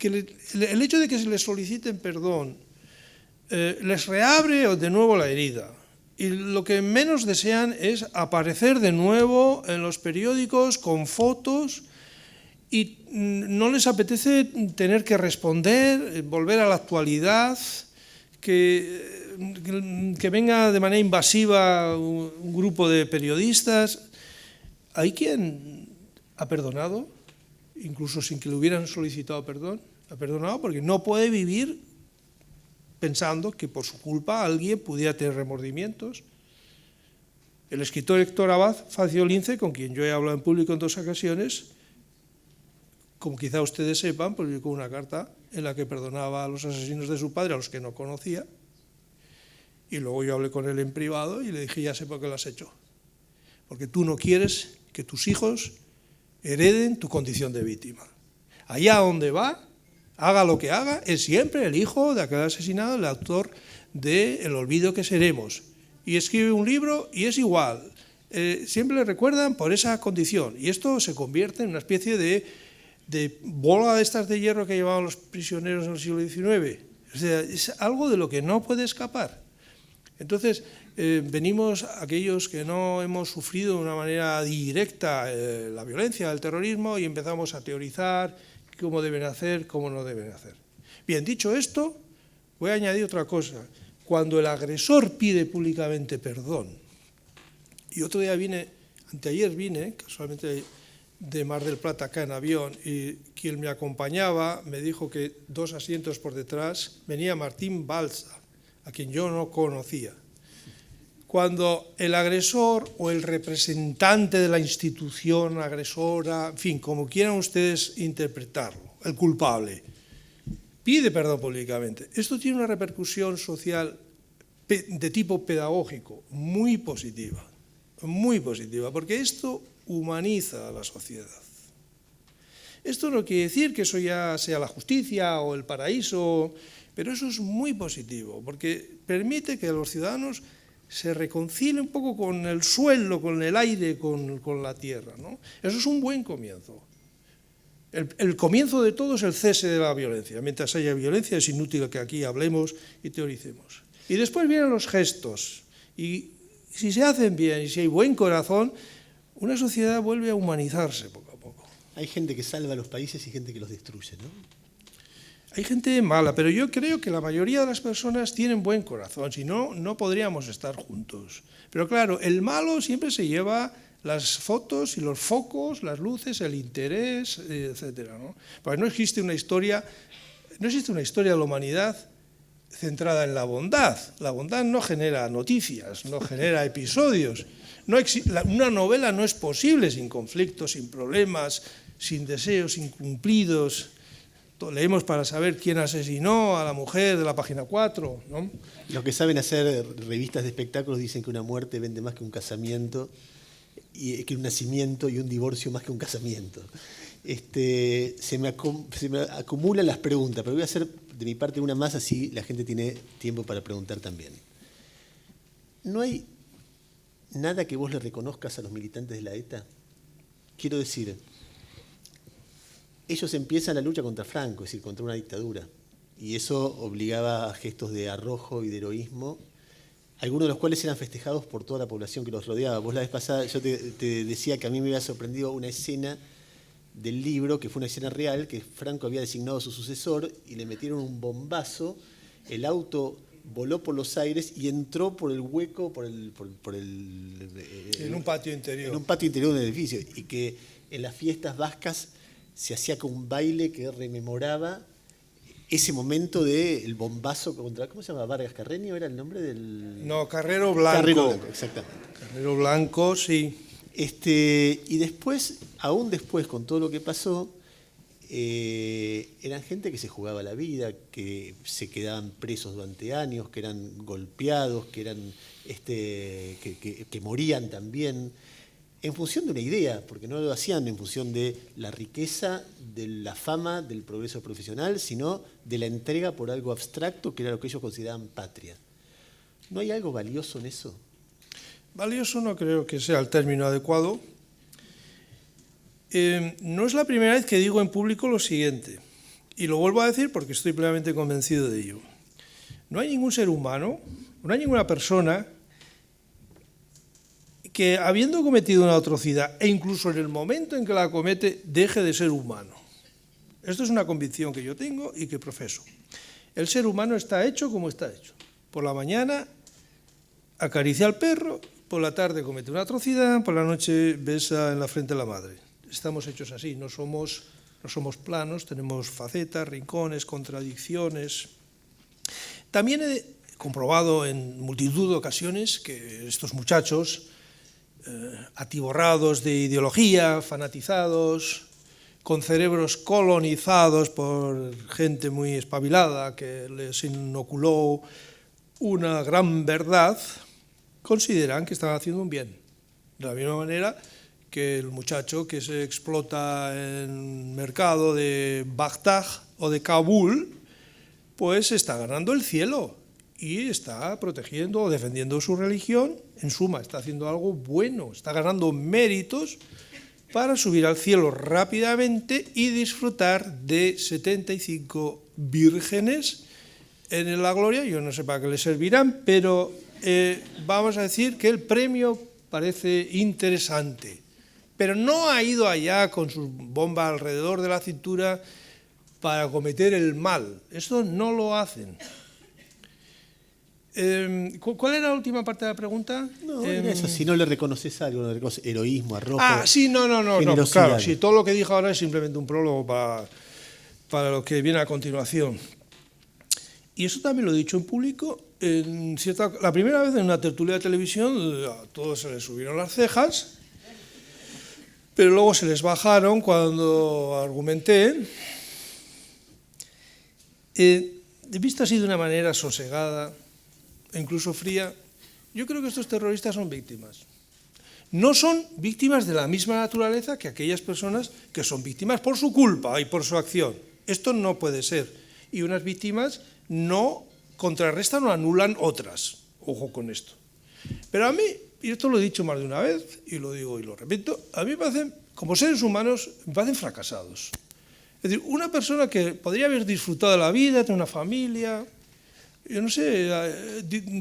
el hecho de que se les soliciten perdón les reabre de nuevo la herida. y lo que menos desean es aparecer de nuevo en los periódicos con fotos y no les apetece tener que responder, volver a la actualidad, que venga de manera invasiva un grupo de periodistas. Hay quien ha perdonado, incluso sin que le hubieran solicitado perdón, ha perdonado porque no puede vivir pensando que por su culpa alguien pudiera tener remordimientos. El escritor Héctor Abad Faciolince, con quien yo he hablado en público en 2 ocasiones, como quizá ustedes sepan, publicó una carta en la que perdonaba a los asesinos de su padre, a los que no conocía, y luego yo hablé con él en privado y le dije, ya sé por qué lo has hecho, porque tú no quieres que tus hijos hereden tu condición de víctima. Allá donde va, haga lo que haga, es siempre el hijo de aquel asesinado, el autor de El olvido que seremos. Y escribe un libro y es igual. Siempre le recuerdan por esa condición. Y esto se convierte en una especie de bola de estas de hierro que llevaban los prisioneros en el siglo XIX. O sea, es algo de lo que no puede escapar. Entonces, venimos aquellos que no hemos sufrido de una manera directa la violencia, el terrorismo, y empezamos a teorizar cómo deben hacer, cómo no deben hacer. Bien, dicho esto, voy a añadir otra cosa. Cuando el agresor pide públicamente perdón, y otro día anteayer vine, casualmente de Mar del Plata acá en avión, y quien me acompañaba me dijo que 2 asientos por detrás venía Martín Balsa, a quien yo no conocía. Cuando el agresor o el representante de la institución agresora, en fin, como quieran ustedes interpretarlo, el culpable, pide perdón públicamente, esto tiene una repercusión social de tipo pedagógico muy positiva, porque esto humaniza a la sociedad. Esto no quiere decir que eso ya sea la justicia o el paraíso, pero eso es muy positivo, porque permite que los ciudadanos se reconcilien un poco con el suelo, con el aire, con la tierra, ¿no? Eso es un buen comienzo. El comienzo de todo es el cese de la violencia. Mientras haya violencia es inútil que aquí hablemos y teoricemos. Y después vienen los gestos. Y si se hacen bien y si hay buen corazón, una sociedad vuelve a humanizarse poco a poco. Hay gente que salva a los países y gente que los destruye, ¿no? Hay gente mala, pero yo creo que la mayoría de las personas tienen buen corazón, si no, no podríamos estar juntos. Pero claro, el malo siempre se lleva las fotos y los focos, las luces, el interés, etcétera, ¿no? Porque no existe una historia de la humanidad centrada en la bondad. La bondad no genera noticias, no genera episodios. Una novela no es posible sin conflictos, sin problemas, sin deseos incumplidos. Leemos para saber quién asesinó a la mujer de la página 4, ¿no? Los que saben hacer revistas de espectáculos dicen que una muerte vende más que un casamiento, y que un nacimiento y un divorcio más que un casamiento. Se me acumulan las preguntas, pero voy a hacer de mi parte una más, así la gente tiene tiempo para preguntar también. ¿No hay nada que vos le reconozcas a los militantes de la ETA? Quiero decir, ellos empiezan la lucha contra Franco, es decir, contra una dictadura, y eso obligaba a gestos de arrojo y de heroísmo, algunos de los cuales eran festejados por toda la población que los rodeaba. Vos la vez pasada yo te decía que a mí me había sorprendido una escena del libro, que fue una escena real, que Franco había designado a su sucesor y le metieron un bombazo, el auto voló por los aires y entró por el hueco, en un patio interior. En un patio interior del edificio, y que en las fiestas vascas se hacía con un baile que rememoraba ese momento del bombazo contra, ¿cómo se llama? ¿Vargas Carreño era el nombre del...? No, Carrero Blanco. Carrero Blanco, exactamente. Carrero Blanco, sí. Y después, aún después, con todo lo que pasó, eran gente que se jugaba la vida, que se quedaban presos durante años, que eran golpeados, que eran que morían también, en función de una idea, porque no lo hacían en función de la riqueza, de la fama, del progreso profesional, sino de la entrega por algo abstracto, que era lo que ellos consideraban patria. ¿No hay algo valioso en eso? Valioso no creo que sea el término adecuado. No es la primera vez que digo en público lo siguiente, y lo vuelvo a decir porque estoy plenamente convencido de ello. No hay ningún ser humano, no hay ninguna persona que habiendo cometido una atrocidad, e incluso en el momento en que la comete, deje de ser humano. Esto es una convicción que yo tengo y que profeso. El ser humano está hecho como está hecho. Por la mañana acaricia al perro, por la tarde comete una atrocidad, por la noche besa en la frente a la madre. Estamos hechos así, no somos planos, tenemos facetas, rincones, contradicciones. También he comprobado en multitud de ocasiones que estos muchachos, atiborrados de ideología, fanatizados, con cerebros colonizados por gente muy espabilada que les inoculó una gran verdad, consideran que están haciendo un bien. De la misma manera que el muchacho que se explota en el mercado de Bagdad o de Kabul, pues está ganando el cielo y está protegiendo o defendiendo su religión. En suma, está haciendo algo bueno, está ganando méritos para subir al cielo rápidamente y disfrutar de 75 vírgenes en la gloria. Yo no sé para qué le servirán, pero vamos a decir que el premio parece interesante. Pero no ha ido allá con su bomba alrededor de la cintura para cometer el mal. Esto no lo hacen. ¿Cuál era la última parte de la pregunta? No, era eso, si no le reconoces algo, no le reconoces heroísmo, arrojo. Sí, no, claro, sí, todo lo que dije ahora es simplemente un prólogo para lo que viene a continuación. Y eso también lo he dicho en público. La primera vez en una tertulia de televisión a todos se les subieron las cejas, pero luego se les bajaron cuando argumenté. Visto así de una manera sosegada e incluso fría, yo creo que estos terroristas son víctimas. No son víctimas de la misma naturaleza que aquellas personas que son víctimas por su culpa y por su acción. Esto no puede ser. Y unas víctimas no contrarrestan o anulan otras. Ojo con esto. Pero a mí, y esto lo he dicho más de una vez, y lo digo y lo repito, a mí me parecen, como seres humanos, me parecen fracasados. Es decir, una persona que podría haber disfrutado de la vida, tener una familia, yo no sé,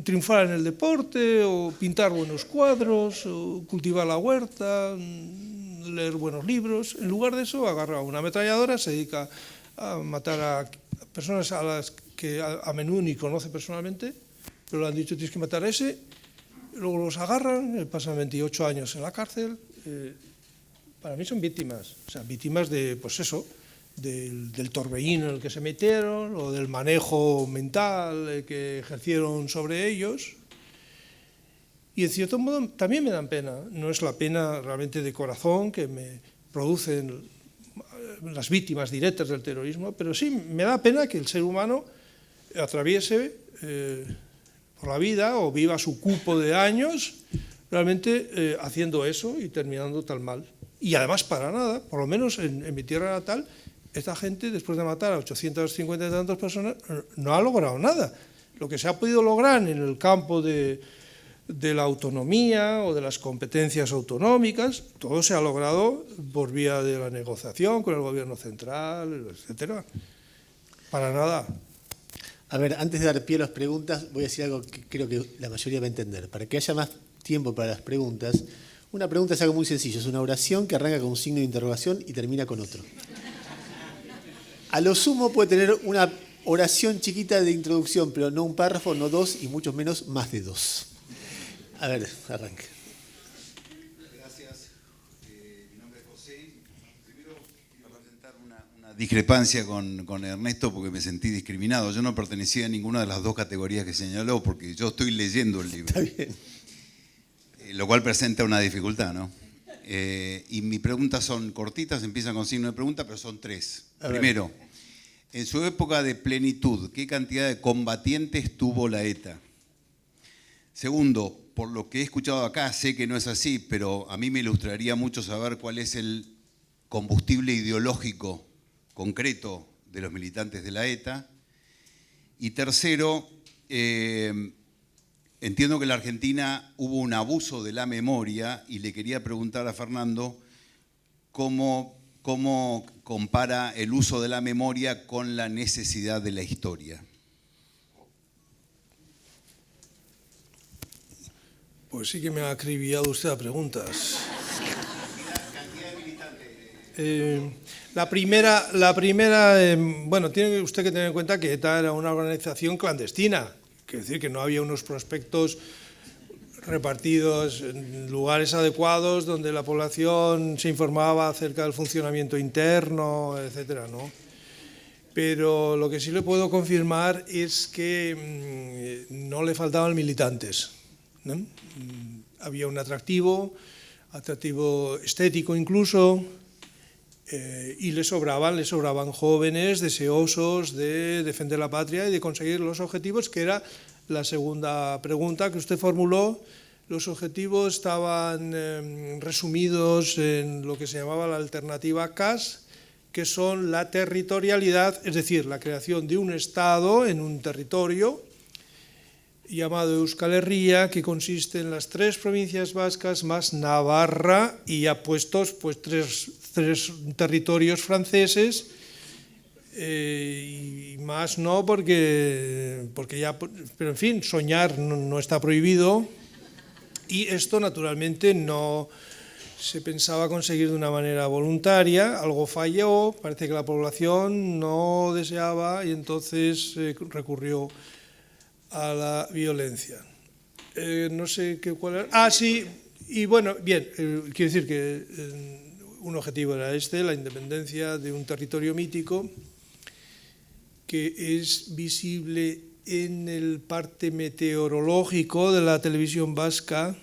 triunfar en el deporte, o pintar buenos cuadros, o cultivar la huerta, leer buenos libros, en lugar de eso agarra una ametralladora, se dedica a matar a personas a las que a menudo ni conoce personalmente, pero le han dicho tienes que matar a ese, luego los agarran, pasan 28 años en la cárcel. Para mí son víctimas, o sea, víctimas de, pues eso, del torbellino en el que se metieron o del manejo mental que ejercieron sobre ellos. Y en cierto modo también me dan pena, no es la pena realmente de corazón que me producen las víctimas directas del terrorismo, pero sí me da pena que el ser humano atraviese por la vida o viva su cupo de años realmente haciendo eso y terminando tan mal. Y además para nada, por lo menos en mi tierra natal, esta gente, después de matar a 850 y tantas personas, no ha logrado nada. Lo que se ha podido lograr en el campo de la autonomía o de las competencias autonómicas, todo se ha logrado por vía de la negociación con el gobierno central, etcétera. Para nada. A ver, antes de dar pie a las preguntas, voy a decir algo que creo que la mayoría va a entender. Para que haya más tiempo para las preguntas, una pregunta es algo muy sencillo, es una oración que arranca con un signo de interrogación y termina con otro. A lo sumo puede tener una oración chiquita de introducción, pero no un párrafo, no dos y mucho menos más de dos. A ver, arranque. Gracias. Mi nombre es José. Primero quiero presentar una discrepancia con Ernesto porque me sentí discriminado. Yo no pertenecía a ninguna de las dos categorías que señaló porque yo estoy leyendo el libro. Está bien. Lo cual presenta una dificultad, ¿no? Y mis preguntas son cortitas, empiezan con signo de pregunta, pero son tres. Primero, en su época de plenitud, ¿qué cantidad de combatientes tuvo la ETA? Segundo, por lo que he escuchado acá, sé que no es así, pero a mí me ilustraría mucho saber cuál es el combustible ideológico concreto de los militantes de la ETA. Y tercero, entiendo que en la Argentina hubo un abuso de la memoria y le quería preguntar a Fernando cómo compara el uso de la memoria con la necesidad de la historia. Pues sí que me ha acribillado usted a preguntas. La primera, bueno, tiene usted que tener en cuenta que ETA era una organización clandestina, es decir, que no había unos prospectos repartidos en lugares adecuados donde la población se informaba acerca del funcionamiento interno, etcétera, ¿no? Pero lo que sí le puedo confirmar es que no le faltaban militantes, ¿no? Había un atractivo estético incluso, y le sobraban jóvenes deseosos de defender la patria y de conseguir los objetivos, que era la segunda pregunta que usted formuló. Los objetivos estaban resumidos en lo que se llamaba la alternativa CAS, que son la territorialidad, es decir, la creación de un Estado en un territorio llamado Euskal Herria, que consiste en las 3 provincias vascas más Navarra, y ya puestos pues tres territorios franceses, y más no porque ya, pero en fin, soñar no está prohibido, y esto naturalmente no se pensaba conseguir de una manera voluntaria. Algo falló, parece que la población no deseaba y entonces recurrió a la violencia. No sé cuál era. Ah, sí, y bueno, bien, quiero decir que un objetivo era la independencia de un territorio mítico que es visible en el parte meteorológico de la televisión vasca.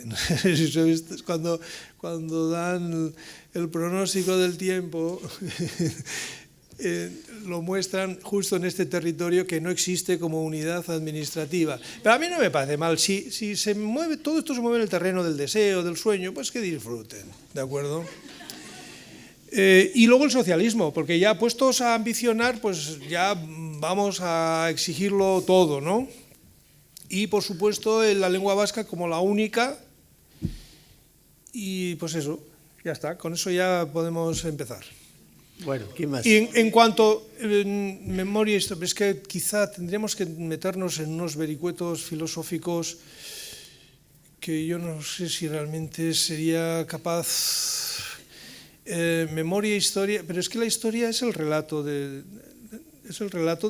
No sé si se visto, cuando dan el pronóstico del tiempo, lo muestran justo en este territorio que no existe como unidad administrativa. Pero a mí no me parece mal. Si se mueve, todo esto se mueve en el terreno del deseo, del sueño, pues que disfruten, ¿de acuerdo? Y luego el socialismo, porque ya puestos a ambicionar, pues ya vamos a exigirlo todo, ¿no? Y por supuesto la lengua vasca como la única, y pues eso, ya está, con eso ya podemos empezar. Bueno, ¿quién más? Y en cuanto a memoria histórica, es que quizá tendríamos que meternos en unos vericuetos filosóficos que yo no sé si realmente sería capaz. Memoria e historia, pero es que la historia es el relato de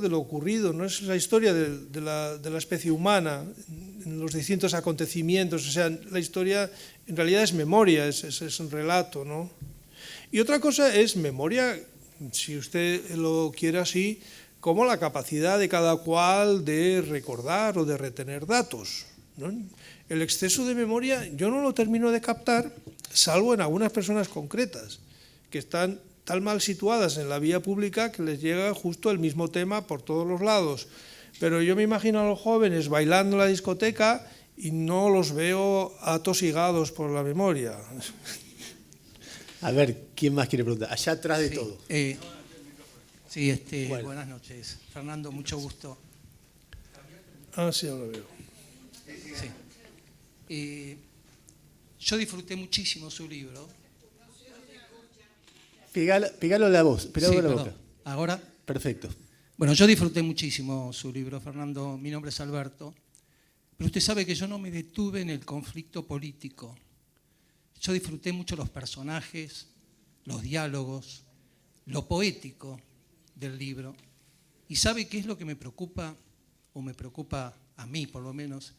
lo ocurrido, no es la historia de la especie humana, en los distintos acontecimientos. O sea, la historia en realidad es memoria, es un relato, ¿no? Y otra cosa es memoria, si usted lo quiere así, como la capacidad de cada cual de recordar o de retener datos, ¿no? El exceso de memoria yo no lo termino de captar, salvo en algunas personas concretas, que están tan mal situadas en la vía pública que les llega justo el mismo tema por todos los lados. Pero yo me imagino a los jóvenes bailando en la discoteca y no los veo atosigados por la memoria. A ver, ¿quién más quiere preguntar? Allá atrás de todo. Sí, bueno. Buenas noches. Fernando, mucho gusto. Ah, sí, ahora veo. Sí. Yo disfruté muchísimo su libro. Pegalo a la voz, pegalo a la boca. ¿Ahora? Perfecto. Bueno, yo disfruté muchísimo su libro, Fernando. Mi nombre es Alberto. Pero usted sabe que yo no me detuve en el conflicto político. Yo disfruté mucho los personajes, los diálogos, lo poético del libro. ¿Y sabe qué es lo que me preocupa, o me preocupa a mí por lo menos?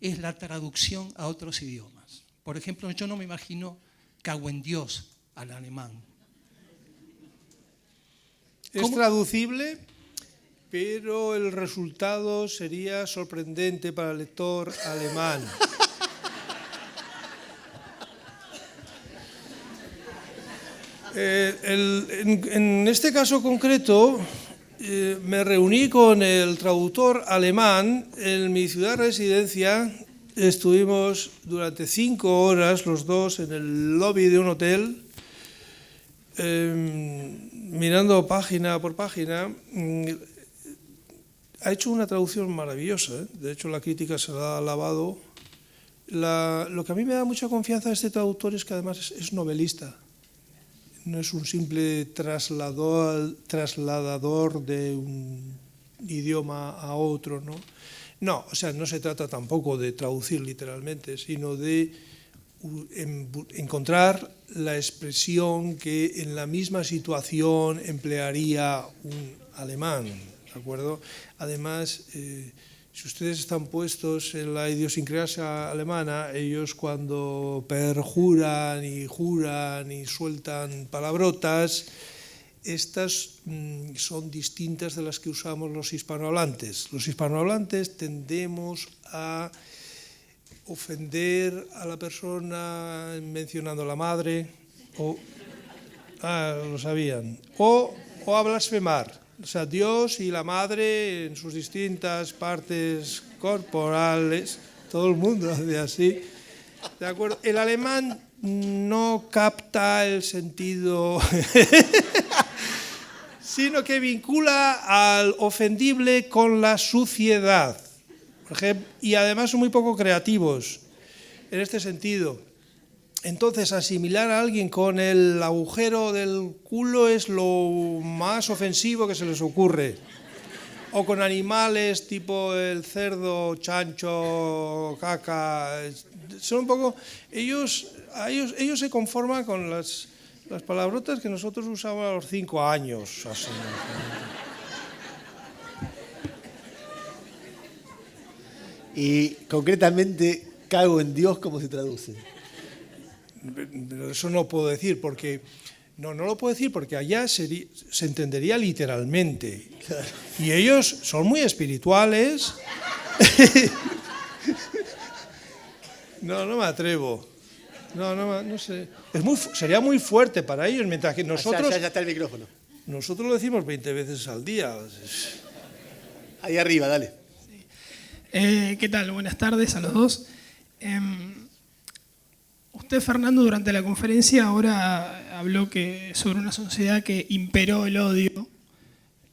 Es la traducción a otros idiomas. Por ejemplo, yo no me imagino Cago en Dios al alemán. Es traducible, pero el resultado sería sorprendente para el lector alemán. En este caso concreto, me reuní con el traductor alemán en mi ciudad de residencia. Estuvimos durante 5 horas los dos en el lobby de un hotel, mirando página por página. Ha hecho una traducción maravillosa, ¿eh? De hecho la crítica se la ha alabado. Lo que a mí me da mucha confianza de este traductor es que además es novelista. No es un simple trasladador de un idioma a otro, ¿no? No, o sea, no se trata tampoco de traducir literalmente, sino de encontrar la expresión que en la misma situación emplearía un alemán, ¿de acuerdo? Además, si ustedes están puestos en la idiosincrasia alemana, ellos cuando perjuran y juran y sueltan palabrotas, estas son distintas de las que usamos los hispanohablantes. Los hispanohablantes tendemos a ofender a la persona mencionando a la madre, lo sabían, o a blasfemar. O sea, Dios y la madre en sus distintas partes corporales, todo el mundo hace así, ¿de acuerdo? El alemán no capta el sentido, sino que vincula al ofendible con la suciedad. Por ejemplo, y además son muy poco creativos en este sentido. Entonces, asimilar a alguien con el agujero del culo es lo más ofensivo que se les ocurre. O con animales tipo el cerdo, chancho, caca. Son un poco. Ellos se conforman con las palabrotas que nosotros usamos a los 5 años. Así. Y concretamente, cago en Dios, ¿cómo se traduce? Pero eso no puedo decir porque no lo puedo decir porque allá se entendería literalmente. Claro. Y ellos son muy espirituales. No me atrevo. No sé. Sería muy fuerte para ellos, mientras que nosotros. Ya está el micrófono. Nosotros lo decimos 20 veces al día. Ahí arriba, dale. Sí. ¿Qué tal? Buenas tardes a los dos. Usted, Fernando, durante la conferencia ahora habló sobre una sociedad que imperó el odio,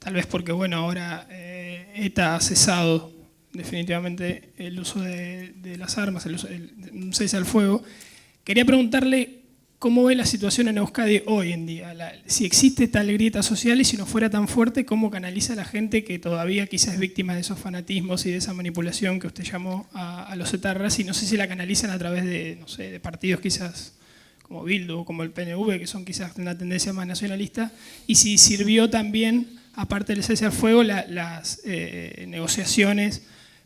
tal vez porque, bueno, ahora ETA ha cesado definitivamente el uso de las armas, el cese al fuego. Quería preguntarle cómo ve la situación en Euskadi hoy en día, si existe tal grieta social y si no fuera tan fuerte, cómo canaliza la gente que todavía quizás es víctima de esos fanatismos y de esa manipulación que usted llamó a los etarras, y no sé si la canalizan a través de, no sé, de partidos quizás como Bildu o como el PNV, que son quizás una tendencia más nacionalista, y si sirvió también, aparte del cese al fuego, las negociaciones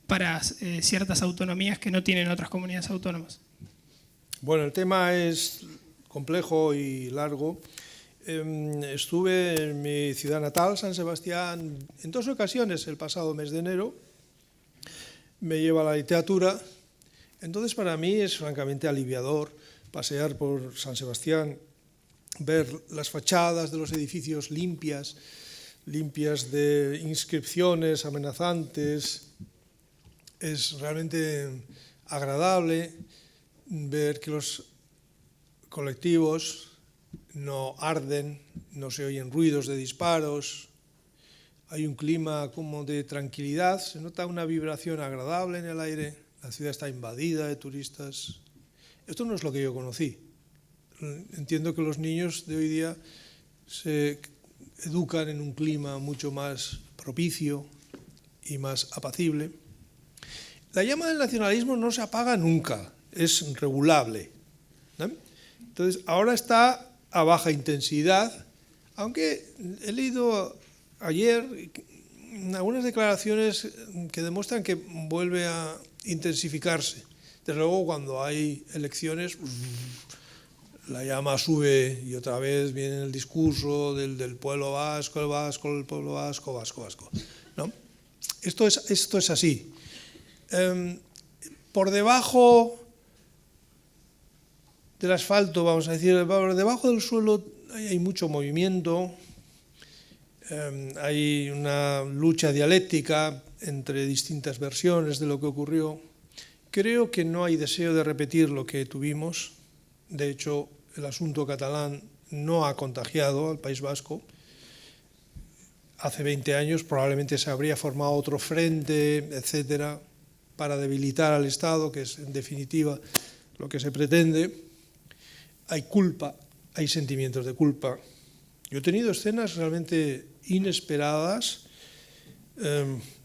para ciertas autonomías que no tienen otras comunidades autónomas. Bueno, el tema es complejo y largo. Estuve en mi ciudad natal, San Sebastián, en 2 ocasiones el pasado mes de enero. Me lleva la literatura. Entonces, para mí es francamente aliviador pasear por San Sebastián, ver las fachadas de los edificios limpias de inscripciones amenazantes. Es realmente agradable ver que los colectivos no arden, no se oyen ruidos de disparos, hay un clima como de tranquilidad, se nota una vibración agradable en el aire, la ciudad está invadida de turistas. Esto no es lo que yo conocí. Entiendo que los niños de hoy día se educan en un clima mucho más propicio y más apacible. La llama del nacionalismo no se apaga nunca, es regulable, ¿no? Entonces, ahora está a baja intensidad, aunque he leído ayer algunas declaraciones que demuestran que vuelve a intensificarse. Desde luego, cuando hay elecciones, la llama sube y otra vez viene el discurso del pueblo vasco, el pueblo vasco, ¿no? Esto es así. Por debajo del asfalto, vamos a decir, por debajo del suelo hay mucho movimiento, hay una lucha dialéctica entre distintas versiones de lo que ocurrió. Creo que no hay deseo de repetir lo que tuvimos. De hecho, el asunto catalán no ha contagiado al País Vasco. Hace 20 años probablemente se habría formado otro frente, etcétera, para debilitar al Estado, que es en definitiva lo que se pretende. Hay culpa, hay sentimientos de culpa. Yo he tenido escenas realmente inesperadas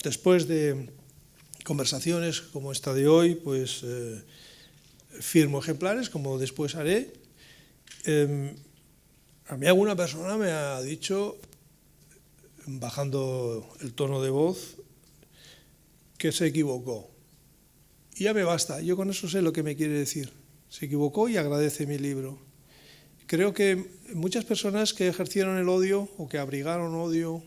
después de conversaciones como esta de hoy, pues firmo ejemplares, como después haré. A mí alguna persona me ha dicho, bajando el tono de voz, que se equivocó. Y ya me basta, yo con eso sé lo que me quiere decir. Se equivocó y agradece mi libro. Creo que muchas personas que ejercieron el odio o que abrigaron odio,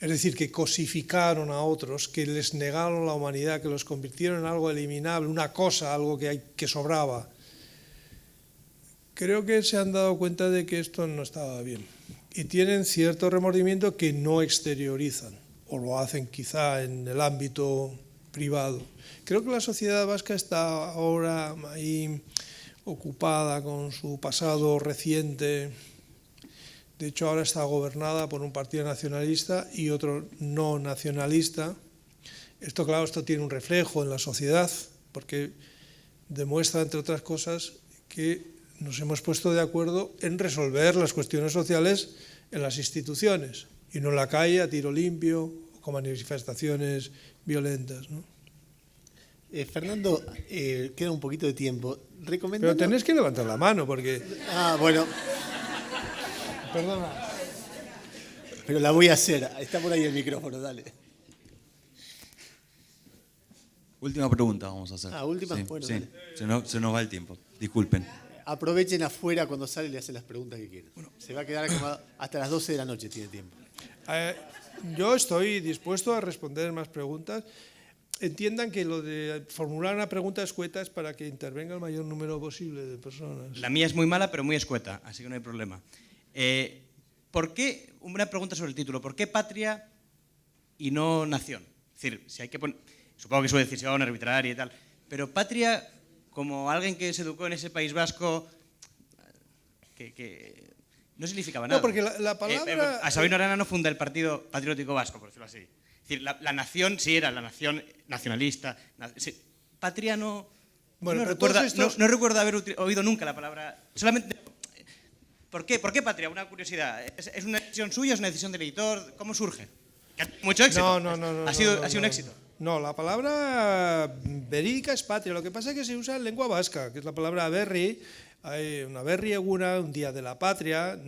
es decir, que cosificaron a otros, que les negaron la humanidad, que los convirtieron en algo eliminable, una cosa, algo que sobraba, creo que se han dado cuenta de que esto no estaba bien. Y tienen cierto remordimiento que no exteriorizan, o lo hacen quizá en el ámbito privado. Creo que la sociedad vasca está ahora ahí ocupada con su pasado reciente. De hecho, ahora está gobernada por un partido nacionalista y otro no nacionalista. Esto, claro, esto tiene un reflejo en la sociedad, porque demuestra, entre otras cosas, que nos hemos puesto de acuerdo en resolver las cuestiones sociales en las instituciones y no en la calle a tiro limpio o con manifestaciones violentas, ¿no? Fernando, queda un poquito de tiempo. Pero tenés que levantar la mano porque... Ah, bueno. Perdona. Pero la voy a hacer. Está por ahí el micrófono, dale. Última pregunta vamos a hacer. Ah, última. Sí, bueno, sí. dale. Se nos va el tiempo. Disculpen. Aprovechen afuera cuando sale y le hacen las preguntas que quieran. Se va a quedar como hasta las 12 de la noche, tiene tiempo. Yo estoy dispuesto a responder más preguntas. Entiendan que lo de formular una pregunta escueta es para que intervenga el mayor número posible de personas. La mía es muy mala, pero muy escueta, así que no hay problema. ¿Por qué, una pregunta sobre el título, ¿por qué patria y no nación? Es decir, si hay que poner, supongo que es su decisión arbitraria y tal, pero patria, como alguien que se educó en ese País Vasco, que no significaba nada. No, porque la palabra... A Sabino Arana no funda el Partido Patriótico Vasco, por decirlo así. Es decir, la nación sí era la nación nacionalista. Patria no... Bueno, no recuerdo haber oído nunca la palabra... Solamente... ¿Por qué patria? Una curiosidad. ¿Es una decisión suya? ¿Es una decisión del editor? ¿Cómo surge? Mucho éxito. No. Ha sido un éxito. No, la palabra verídica es patria. Lo que pasa es que se usa en lengua vasca, que es la palabra berri. Hay una berri eguna, un día de la patria.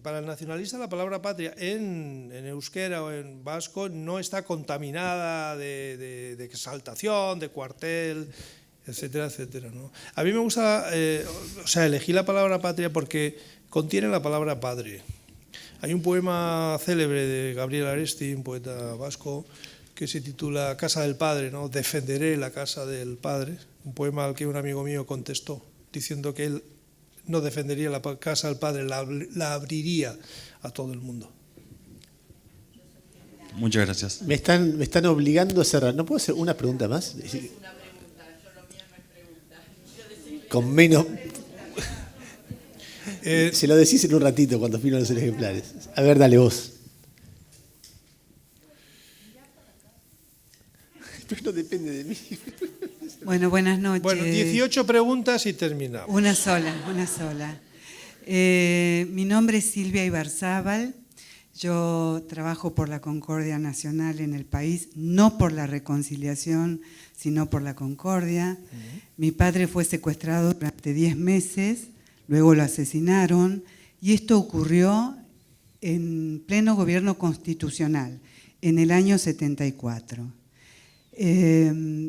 Para el nacionalista la palabra patria en euskera o en vasco no está contaminada de exaltación, de cuartel, etcétera, etcétera, ¿no? A mí me gusta, elegí la palabra patria porque contiene la palabra padre. Hay un poema célebre de Gabriel Aresti, un poeta vasco, que se titula Casa del Padre, ¿no? Defenderé la casa del padre, un poema al que un amigo mío contestó, diciendo que él no defendería la casa del padre, la abriría a todo el mundo. Muchas gracias. Me están obligando a cerrar. ¿No puedo hacer una pregunta más? Una pregunta, yo lo mío no es pregunta. Con menos... Se lo decís en un ratito cuando firman los ejemplares. A ver, dale vos. Pero no depende de mí. Bueno, buenas noches. Bueno, 18 preguntas y terminamos. Una sola. Mi nombre es Silvia Ibarzábal. Yo trabajo por la concordia nacional en el país, no por la reconciliación, sino por la concordia. Mi padre fue secuestrado durante 10 meses, luego lo asesinaron, y esto ocurrió en pleno gobierno constitucional, en el año 74.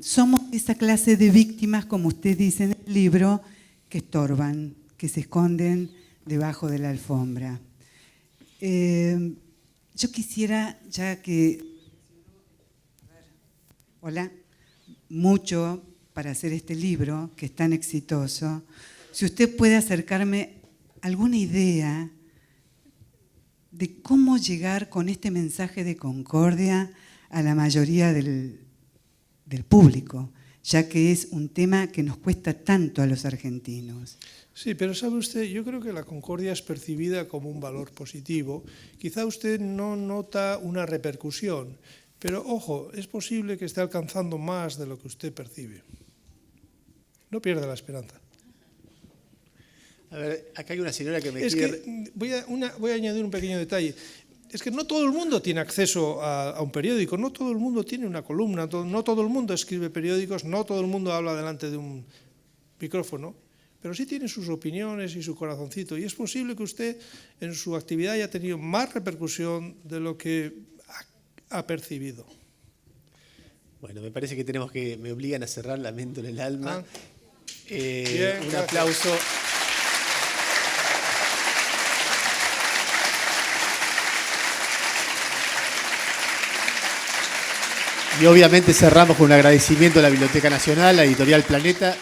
Somos esa clase de víctimas, como usted dice en el libro, que estorban, que se esconden debajo de la alfombra. Yo quisiera, ya que... Hola. Mucho para hacer este libro, que es tan exitoso, si usted puede acercarme alguna idea de cómo llegar con este mensaje de concordia a la mayoría del público, ya que es un tema que nos cuesta tanto a los argentinos. Sí, pero sabe usted, yo creo que la concordia es percibida como un valor positivo. Quizá usted no nota una repercusión, pero ojo, es posible que esté alcanzando más de lo que usted percibe. No pierda la esperanza. A ver, acá hay una señora que me Es quiere... que voy a añadir un pequeño detalle. es que no todo el mundo tiene acceso a un periódico, no todo el mundo tiene una columna, no todo el mundo escribe periódicos, no todo el mundo habla delante de un micrófono, pero sí tiene sus opiniones y su corazoncito. Y es posible que usted en su actividad haya tenido más repercusión de lo que ha percibido. Bueno, me parece que me obligan a cerrar, lamento en el alma. Bien, un gracias. aplauso. Y obviamente cerramos con un agradecimiento a la Biblioteca Nacional, a Editorial Planeta.